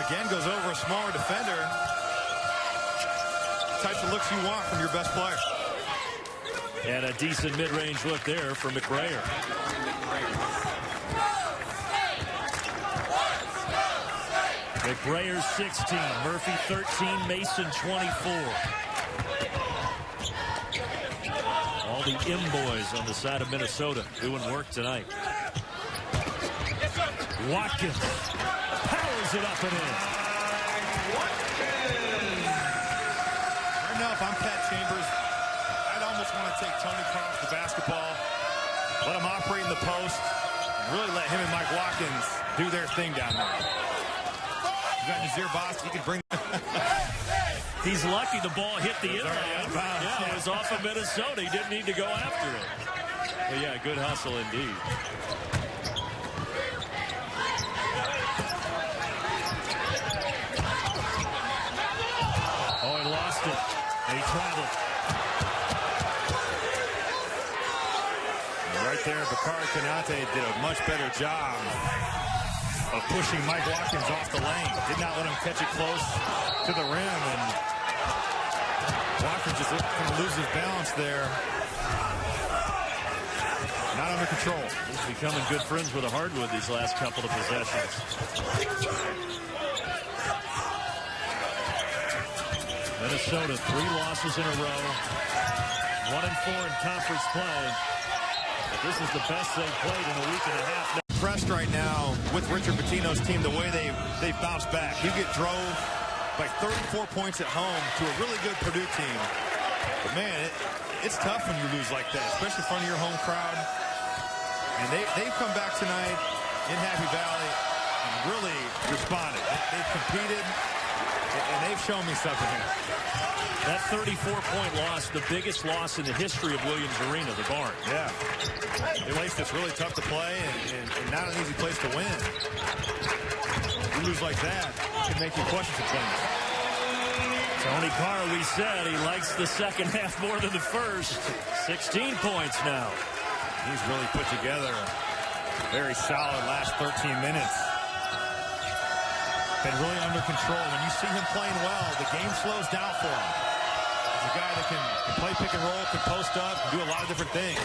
again, goes over a smaller defender. Types of looks you want from your best player. And a decent mid-range look there for McBrayer. McBrayer 16, Murphy 13, Mason 24. All the M-boys on the side of Minnesota doing work tonight. Watkins powers it up and in. Right now, if I'm Pat Chambers, I'd almost want to take Tony Carr off the basketball, let him operate in the post, and really let him and Mike Watkins do their thing down there. You got Nazir Boss, he can bring. He's lucky the ball hit the inline. Yeah, it was off of Minnesota. He didn't need to go after it. But yeah, good hustle indeed. Oh, he lost it. And he traveled. Right there, Bakari Konate did a much better job of pushing Mike Watkins off the lane. Did not let him catch it close to the rim, and Watkins just going to lose his balance there. Not under control. He's becoming good friends with a hardwood these last couple of possessions. Minnesota, 3 losses in a row. 1-4 in conference play. But this is the best they've played in a week and a half. Impressed right now with Richard Pitino's team, the way they bounced back. You get drove by 34 points at home to a really good Purdue team. But man, it's tough when you lose like that, especially in front of your home crowd. And they've come back tonight in Happy Valley and really responded. They've competed, and they've shown me something here. That 34-point loss, the biggest loss in the history of Williams Arena, the Barn. Yeah. A place that's really tough to play and not an easy place to win. You lose like that, it can make you question some things. Tony Carr, we said he likes the second half more than the first. 16 points now. He's really put together a very solid last 13 minutes. Been really under control. When you see him playing well, the game slows down for him. He's a guy that can play pick and roll, can post up, can do a lot of different things.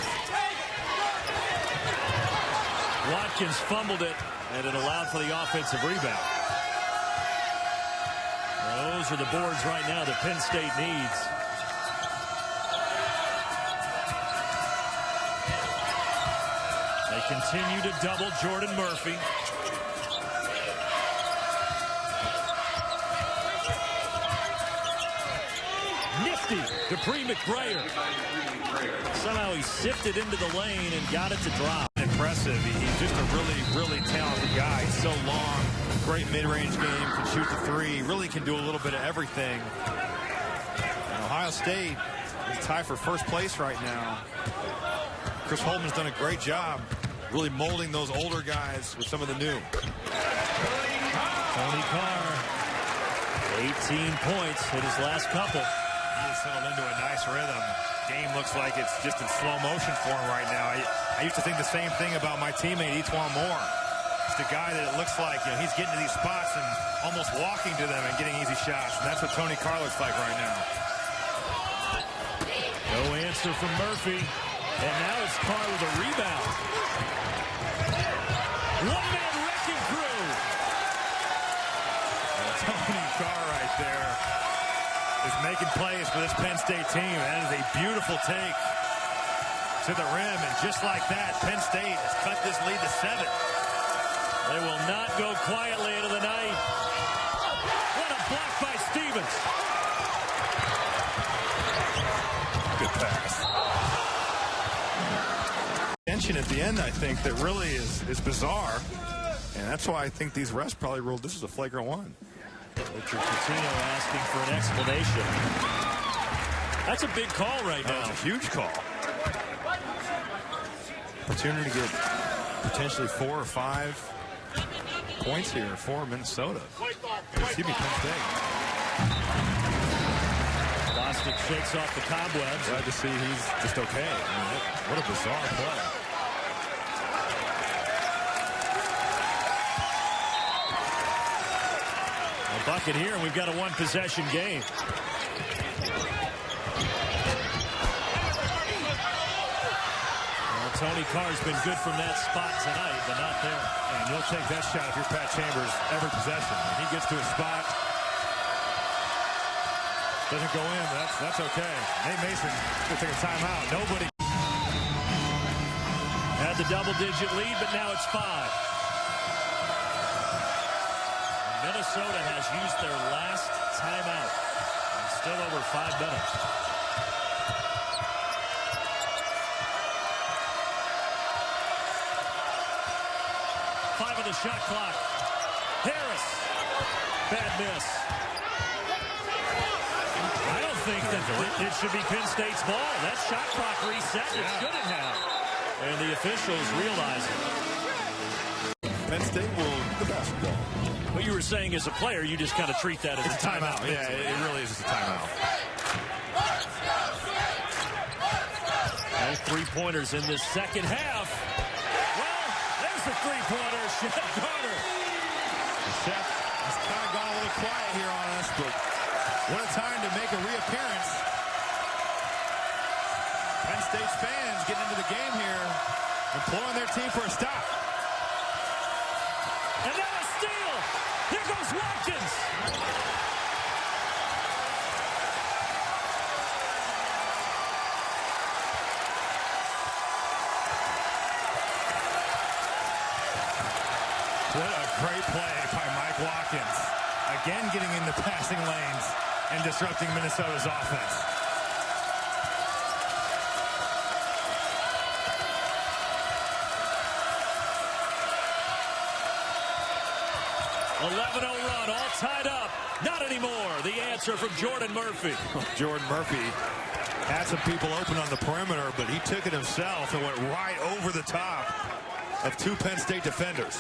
Watkins fumbled it, and it allowed for the offensive rebound. Those are the boards right now that Penn State needs. They continue to double Jordan Murphy. Nifty Dupree McBrayer. Somehow he sifted into the lane and got it to drop. Impressive. He's just a really talented guy. He's so long. Great mid-range game. Can shoot the three. Really can do a little bit of everything. And Ohio State is tied for first place right now. Chris Holtman's done a great job really molding those older guys with some of the new. Tony Carr, 18 points in his last couple. He has settled into a nice rhythm. Game looks like it's just in slow motion for him right now. I used to think the same thing about my teammate, Etwan Moore. Just a guy that it looks like, he's getting to these spots and almost walking to them and getting easy shots. And that's what Tony Carr looks like right now. No answer from Murphy. And now it's Carr with a rebound. One-man wrecking crew. Tony Carr right there is making plays for this Penn State team. That is a beautiful take to the rim. And just like that, Penn State has cut this lead to 7. They will not go quietly into the night. What a block by Stevens. Good pass. Tension at the end, I think, that really is bizarre. And that's why I think these refs probably ruled this is a flagrant one. Richard Pitino asking for an explanation. That's a big call right now. It's a huge call. Opportunity to get potentially 4 or 5 points here for Minnesota. Excuse me, Penn State. Bostic shakes off the cobwebs. Glad to see he's just okay. I mean, what a bizarre play. A bucket here, and we've got a one-possession game. Well, Tony Carr's been good from that spot tonight, but not there. And you'll take that shot if you're Pat Chambers every possession. When he gets to a spot, doesn't go in, but that's okay. Nate Mason will take a timeout. Nobody had the double-digit lead, but now it's 5. Minnesota has used their last timeout. Still over 5 minutes. Five on the shot clock. Harris. Bad miss. I don't think that it should be Penn State's ball. That shot clock reset. It shouldn't have. And the officials realize it. Penn State will the basketball. What you were saying as a player, you just kind of treat that as a timeout. Yeah, it really is just a timeout. No three-pointers in this second half. Well, there's the three-pointer. Shep Garner. Shep has kind of gone a little quiet here on us, but what a time to make a reappearance. Penn State's fans getting into the game here, imploring their team for a stop. And now a steal. Here goes Watkins. What a great play by Mike Watkins. Again getting in the passing lanes and disrupting Minnesota's offense. one, all tied up. Not anymore. The answer from Jordan Murphy. Jordan Murphy had some people open on the perimeter, but he took it himself and went right over the top of two Penn State defenders.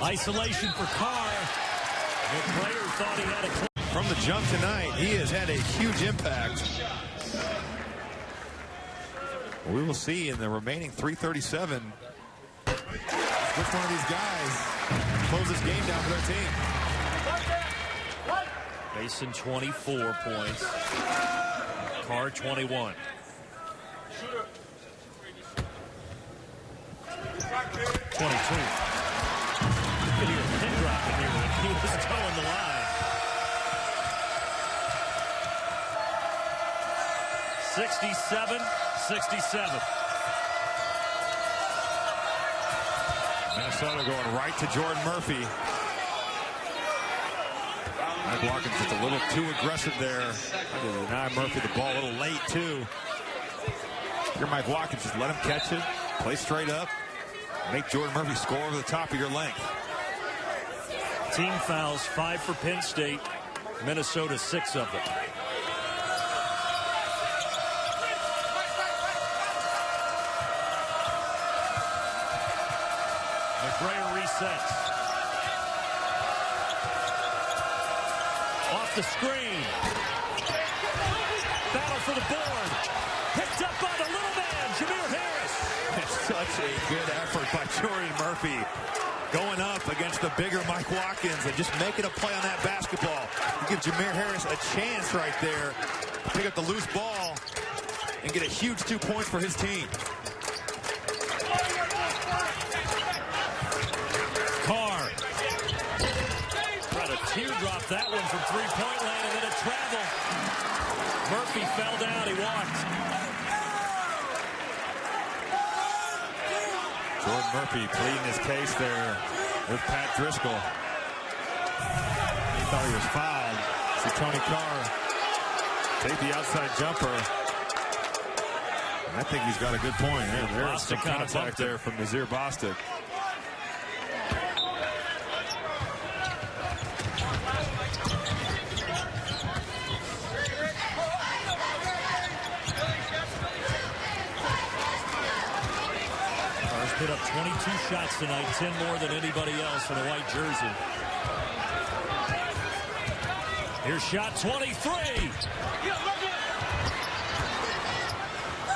Isolation for Carr. McBrayer thought he had a... From the jump tonight, he has had a huge impact. We will see in the remaining 3:37 which one of these guys close this game down for their team. Mason 24 points. Carr 21. 22. You could hear a pin drop in here when he was towing the line. 67-67. Minnesota going right to Jordan Murphy. Mike Watkins just a little too aggressive there. Deny Murphy the ball a little late, too. You're Mike Watkins, just let him catch it, play straight up, make Jordan Murphy score over the top of your length. Team fouls, 5 for Penn State. Minnesota, 6 of them. McBrayer resets. Off the screen. Battle for the board. Picked up by the little man, Jameer Harris. It's such a good effort by Jordan Murphy. Going up against the bigger Mike Watkins and just making a play on that basketball. You give Jameer Harris a chance right there to pick up the loose ball and get a huge 2 points for his team. Carr. Tried to teardrop that one from three-point land, and then it traveled. Murphy fell down. He walked. Jordan Murphy pleading his case there with Pat Driscoll. He thought he was fouled. See Tony Carr take the outside jumper. And I think he's got a good point. There's some contact there from Nazir Bostic. Hit up 22 shots tonight, 10 more than anybody else in a white jersey. Here's shot 23.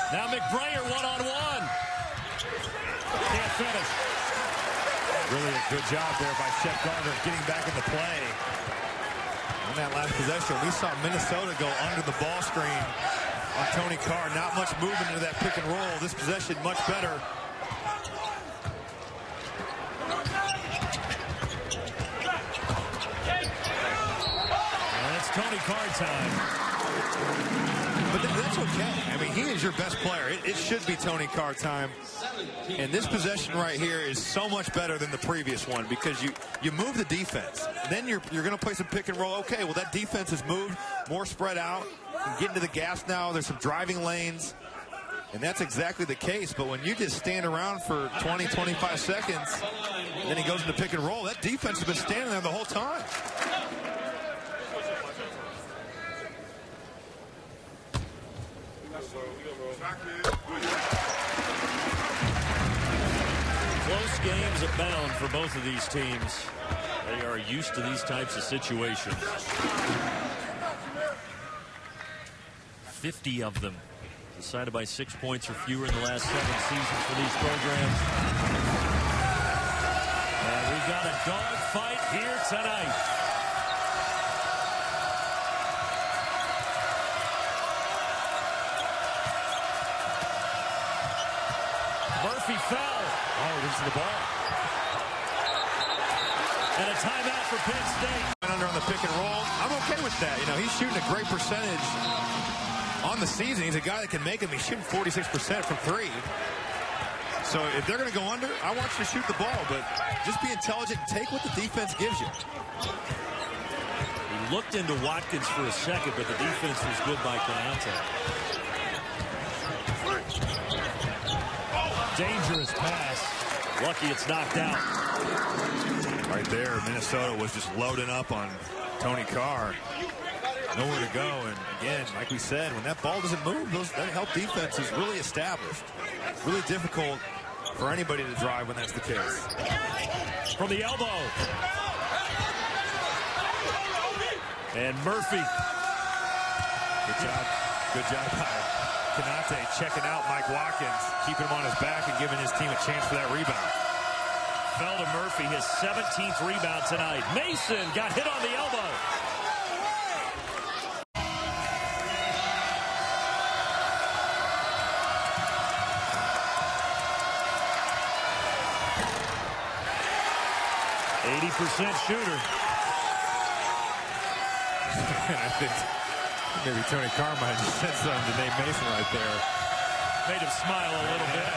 Now McBrayer one-on-one. Can't finish. Really a good job there by Shep Gardner getting back in the play. On that last possession, we saw Minnesota go under the ball screen on Tony Carr. Not much movement into that pick and roll. This possession much better. Tony Carr time. But that's okay. I mean, he is your best player. It should be Tony Carr time. And this possession right here is so much better than the previous one because you move the defense. Then you're going to play some pick and roll. Okay, well, that defense has moved, more spread out. You can get into the gas now. There's some driving lanes. And that's exactly the case. But when you just stand around for 20, 25 seconds, and then he goes into pick and roll, that defense has been standing there the whole time. Close games abound for both of these teams. They are used to these types of situations. 50 of them decided by 6 points or fewer in the last 7 seasons for these programs. And we've got a dogfight here tonight. Murphy fell. Oh, this is the ball. And a timeout for Penn State. Under on the pick and roll. I'm okay with that. You know, he's shooting a great percentage on the season. He's a guy that can make them. He's shooting 46% from 3. So if they're going to go under, I want you to shoot the ball, but just be intelligent and take what the defense gives you. He looked into Watkins for a second, but the defense was good by Canante. his pass. Lucky it's knocked out. Right there, Minnesota was just loading up on Tony Carr. Nowhere to go, and again, like we said, when that ball doesn't move, that help defense is really established. Really difficult for anybody to drive when that's the case. From the elbow. And Murphy. Good job by Konate checking out Mike Watkins, keeping him on his back and giving his team a chance for that rebound. Fell to Murphy, his 17th rebound tonight. Mason got hit on the elbow. .80% shooter. And I think maybe Tony Carr might have said something to Nate Mason right there. Made him smile a little bit.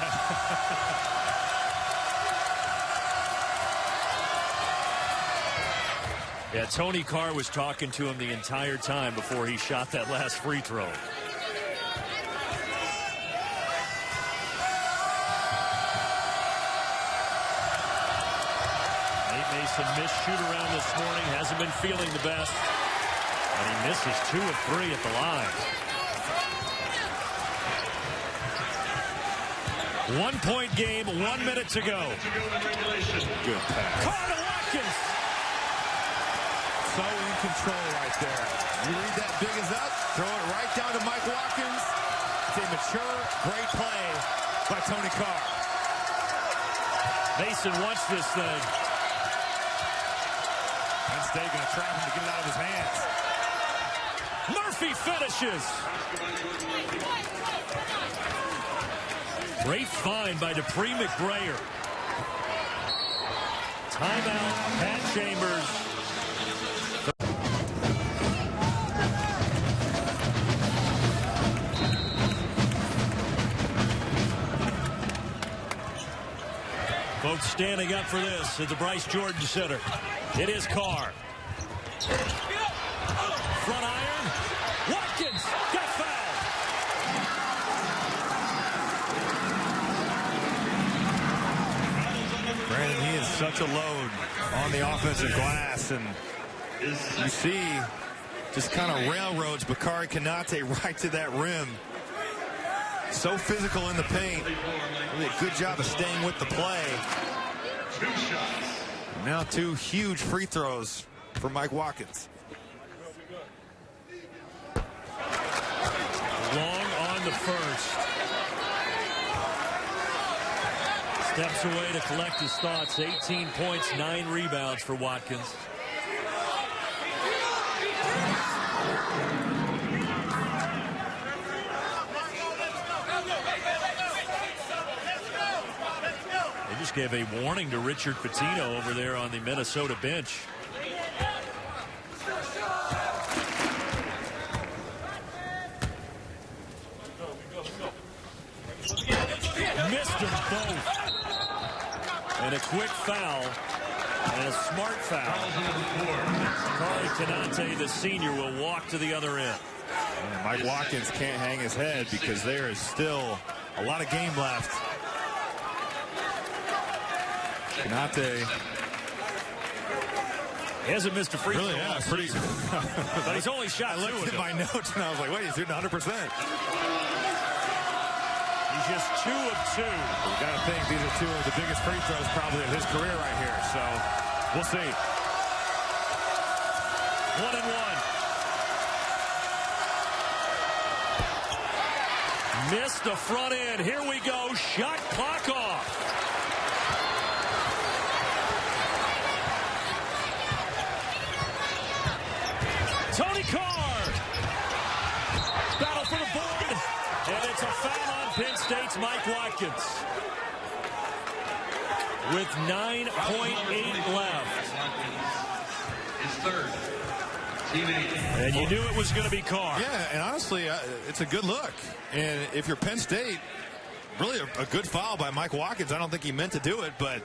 Yeah, Tony Carr was talking to him the entire time before he shot that last free throw. Nate Mason missed shoot around this morning, hasn't been feeling the best. And he misses 2 of 3 at the line. 1-point game, 1 minute to go. Good pass. Carr to Watkins. So in control right there. You read that big is up, throw it right down to Mike Watkins. It's a mature, great play by Tony Carr. Mason wants this thing. Penn State going to trap him to get it out of his hands. Murphy finishes. Great find by Dupree McBrayer. Timeout, Pat Chambers. Folks standing up for this at the Bryce Jordan Center. It is Carr. Front iron. Watkins got fouled. Brandon, he is such a load on the offensive glass, and you see just kind of railroads Bakari Konate right to that rim. So physical in the paint. Really a good job of staying with the play. Now 2 huge free throws for Mike Watkins. Long on the first. Steps away to collect his thoughts. 18 points, 9 rebounds for Watkins. They just gave a warning to Richard Pitino over there on the Minnesota bench. Missed them both. And a quick foul. And a smart foul. Bakari Konate, the senior, will walk to the other end. And Mike Watkins can't hang his head because there is still a lot of game left. Konate. He hasn't missed a free throw. Really, yeah, pretty. But he's only shot 2 I looked of at my them. notes and I was like, wait, he's shooting 100%. He's just 2 of 2. We got to think these are 2 of the biggest free throws probably of his career right here. So we'll see. 1 and 1. Missed the front end. Here we go. Shot clock off. Tony Carr. Battle for the board. And it's a foul on Penn State's Mike Watkins. With 9.8 left. His third. And you knew it was going to be Carr. Yeah, and honestly, it's a good look. And if you're Penn State, really a good foul by Mike Watkins. I don't think he meant to do it, but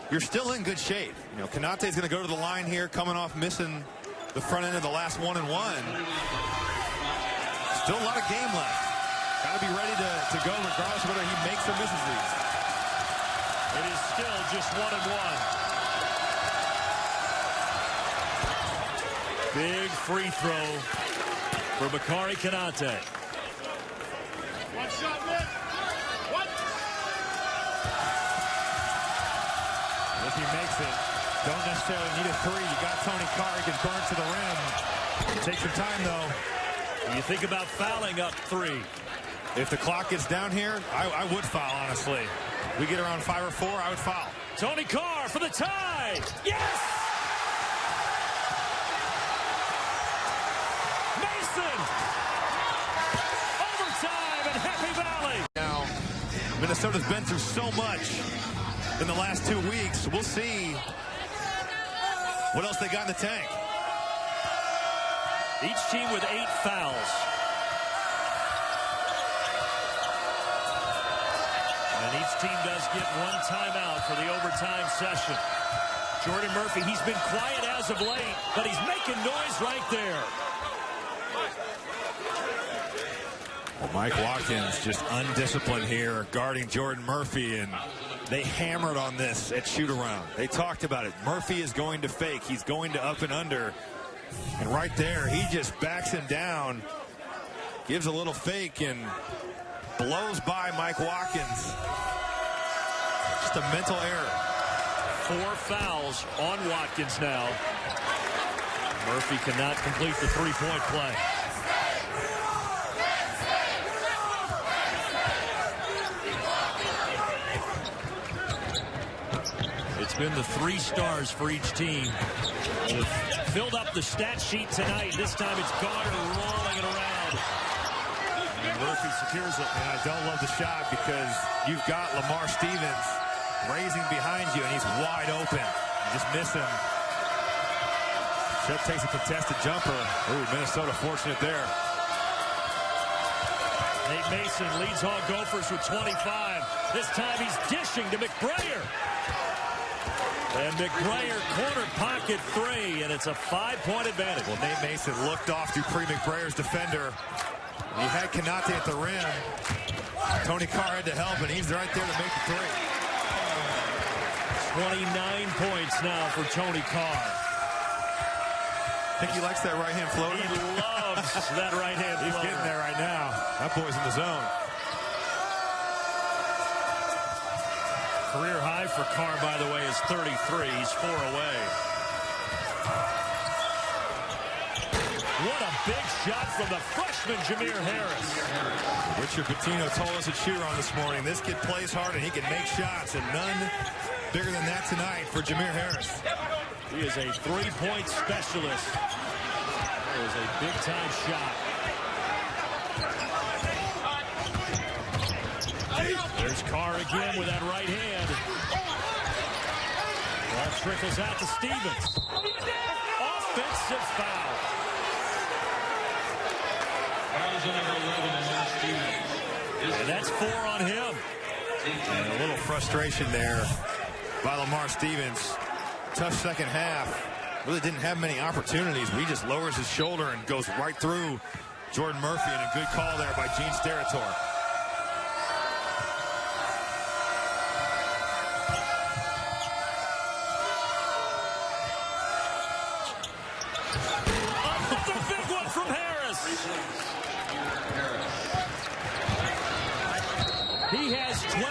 you're still in good shape. You know, Konate's going to go to the line here, coming off missing the front end of the last 1 and 1. Still a lot of game left. Got to be ready to go regardless of whether he makes or misses these. It is still just 1-1. Big free throw for Bakari Konate. One shot, Nick. What? If he makes it, don't necessarily need a three. You got Tony Carr, he gets burned to the rim. Take some time, though. You think about fouling up 3. If the clock gets down here, I would foul, honestly. We get around 5 or 4, I would foul. Tony Carr for the tie. Yes! Mason! Overtime in Happy Valley. Now, Minnesota's been through so much in the last 2 weeks. We'll see what else they got in the tank. Each team with 8 fouls. And each team does get 1 timeout for the overtime session. Jordan Murphy, he's been quiet as of late, but he's making noise right there. Well, Mike Watkins just undisciplined here guarding Jordan Murphy, and they hammered on this at shoot-around. They talked about it. Murphy is going to fake. He's going to up and under. And right there, he just backs him down, gives a little fake, and blows by Mike Watkins. Just a mental error. 4 fouls on Watkins now. Murphy cannot complete the three-point play. It's been the 3 stars for each team. They've filled up the stat sheet tonight. This time it's Garner rolling it around. And Murphy secures it. And I don't love the shot because you've got Lamar Stevens raising behind you, and he's wide open. You just miss him. Chet takes a contested jumper. Ooh, Minnesota fortunate there. Nate Mason leads all Gophers with 25. This time he's dishing to McBrayer. And McBrayer corner pocket 3, and it's a 5-point advantage. Well, Nate Mason looked off Dupree McBrayer's defender. He had Konate at the rim. Tony Carr had to help, and he's right there to make the 3. 29 points now for Tony Carr. I think he likes that right-hand floater. He loves that right-hand He's floater. getting there right now. That boy's in the zone. Career high for Carr, by the way, is 33. He's 4 away. What a big shot from the freshman, Jameer Harris. Richard Pitino told us at shoot-around this morning, this kid plays hard and he can make shots, and none bigger than that tonight for Jameer Harris. He is a 3-point specialist. That was a big-time shot. There's Carr again with that right hand. Ball trickles out to Stevens. Offensive foul. And that's 4 on him. And a little frustration there by Lamar Stevens. Tough second half. Really didn't have many opportunities. He just lowers his shoulder and goes right through Jordan Murphy, and a good call there by Gene Steratore. Another big one from Harris. He has 12,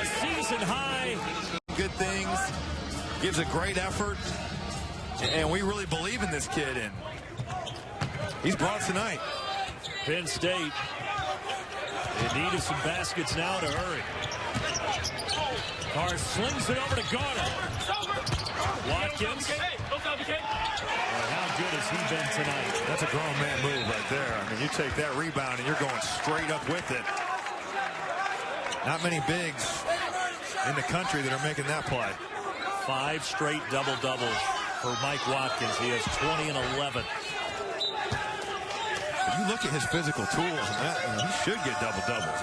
a season high. Good things, gives a great effort, and we really believe in this kid, and he's brought tonight. Penn State in need of some baskets now to hurry. Carr slings it over to Garner. Watkins. How good has he been tonight? That's a grown man move right there. I mean, you take that rebound and you're going straight up with it. Not many bigs in the country that are making that play. 5 straight double-doubles for Mike Watkins. He has 20 and 11. If you look at his physical tools, and he should get double-doubles.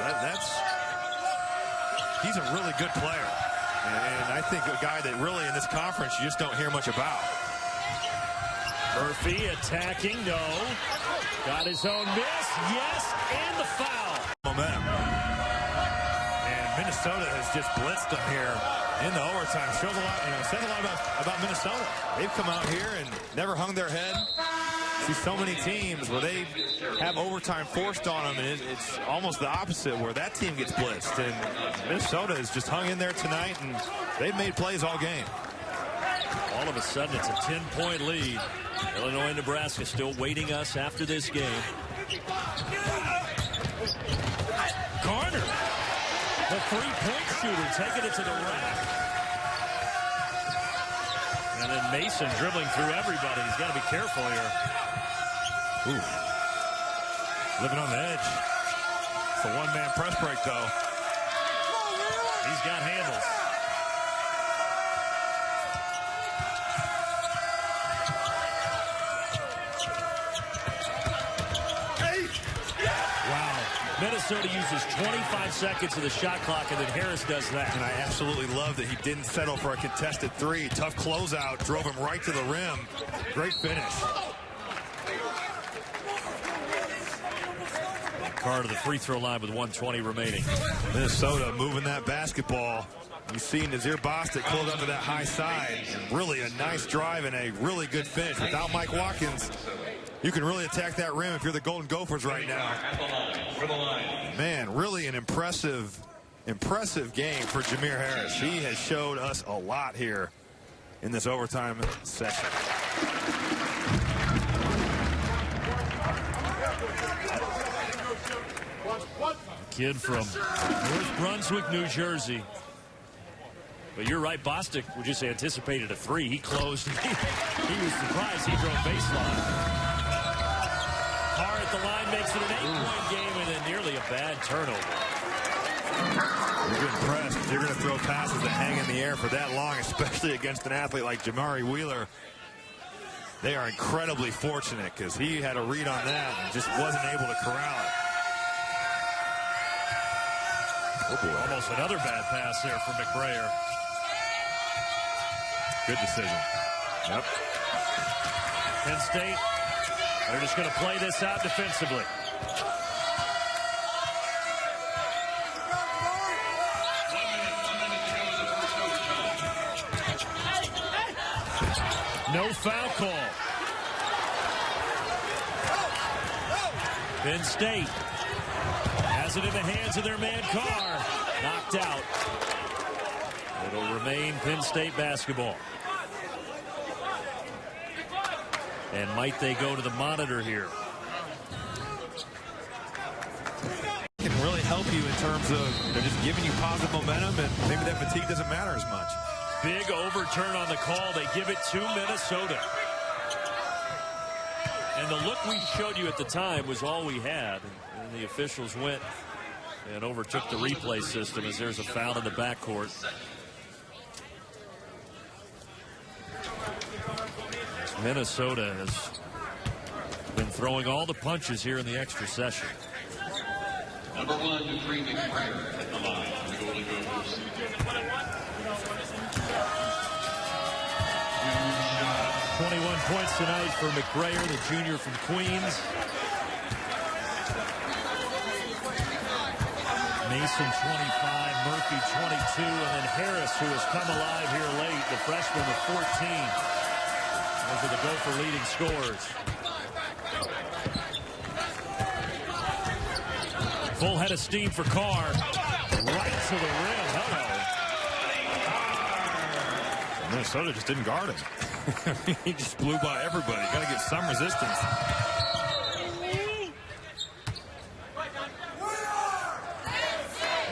He's a really good player. And I think a guy that really in this conference you just don't hear much about. Murphy attacking, no. Got his own miss, yes, and the foul. Momentum. And Minnesota has just blitzed them here in the overtime. Shows a lot, says a lot about Minnesota. They've come out here and never hung their head. See so many teams where they have overtime forced on them, and it's almost the opposite where that team gets blitzed. And Minnesota has just hung in there tonight, and they've made plays all game. All of a sudden, it's a 10-point lead. Illinois and Nebraska still waiting us after this game. Carter, the three-point shooter, taking it to the rack. And then Mason dribbling through everybody. He's got to be careful here. Ooh. Living on the edge. It's a one-man press break, though. He's got handles. Minnesota uses 25 seconds of the shot clock, and then Harris does that. And I absolutely love that he didn't settle for a contested three. Tough closeout, drove him right to the rim. Great finish. Carr to the free throw line with 1:20 remaining. Minnesota moving that basketball. You see Nazir Bostic close up to that high side. Really a nice drive and a really good finish. Without Mike Watkins, you can really attack that rim if you're the Golden Gophers right now. Man, really an impressive game for Jameer Harris. He has showed us a lot here in this overtime session. Kid from North Brunswick, New Jersey. But you're right, Bostic just anticipated a three. He closed. He was surprised he drove baseline. Carr at the line makes it an 8-point game, and then nearly a bad turnover. You're impressed if you're going to throw passes that hang in the air for that long, especially against an athlete like Jamari Wheeler. They are incredibly fortunate because he had a read on that and just wasn't able to corral it. Almost another bad pass there for McBrayer. Good decision. Yep. Penn State, they're just going to play this out defensively. No foul call. Penn State has it in the hands of their man Carr. Knocked out. It'll remain Penn State basketball. And might they go to the monitor here? Can really help you in terms of just giving you positive momentum, and maybe that fatigue doesn't matter as much. Big overturn on the call. They give it to Minnesota. And the look we showed you at the time was all we had. And the officials went and overtook the replay system as there's a foul in the backcourt. Minnesota has been throwing all the punches here in the extra session. Number 1, Dupree McBrayer at the line for the Golden Gophers. 21 points tonight for McBrayer, the junior from Queens. Mason 25, Murphy 22, and then Harris, who has come alive here late, the freshman with 14. Those are the Gopher leading scorers. Full head of steam for Carr. Right to the rim. Hello. Minnesota just didn't guard him. He just blew by everybody. Got to get some resistance.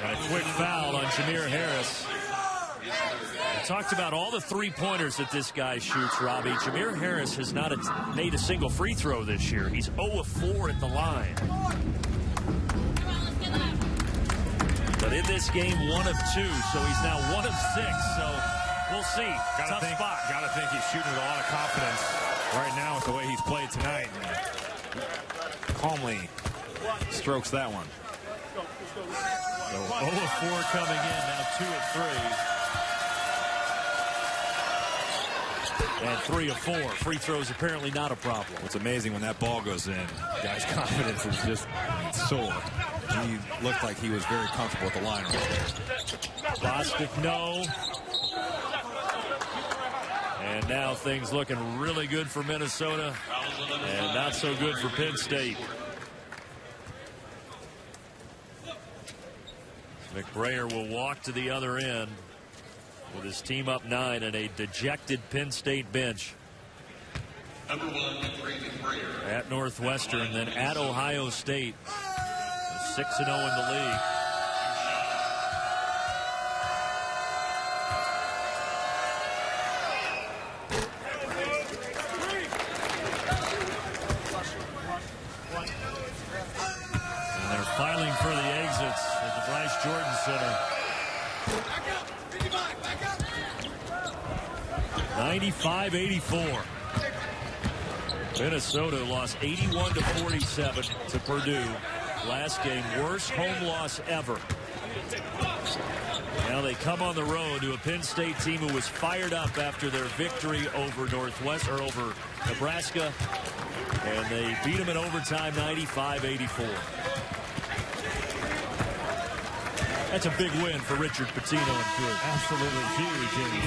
And a quick foul on Jameer Harris. We talked about all the three-pointers that this guy shoots, Robbie. Jameer Harris has not made a single free throw this year. He's 0 of 4 at the line. But in this game, 1 of 2, so he's now 1 of 6. So we'll see. Tough spot. Gotta think he's shooting with a lot of confidence right now with the way he's played tonight. Calmly strokes that one. So 0 of 4 coming in, now 2 of 3. And 3 of 4. Free throws apparently not a problem. What's amazing when that ball goes in, guys' confidence is just soar. He looked like he was very comfortable with the line right there. Bostic, no. And now things looking really good for Minnesota and not so good for Penn State. McBrayer will walk to the other end with his team up 9 and a dejected Penn State bench. Number 1, Dupree McBrayer. At Northwestern, then at Ohio State. 6-0 in the league. And they're filing for the exits at the Bryce Jordan Center. 95-84. Minnesota lost 81-47 to Purdue. Last game, worst home loss ever. Now they come on the road to a Penn State team who was fired up after their victory over over Nebraska. And they beat them in overtime 95-84. That's a big win for Richard Pitino and crew. Absolutely huge.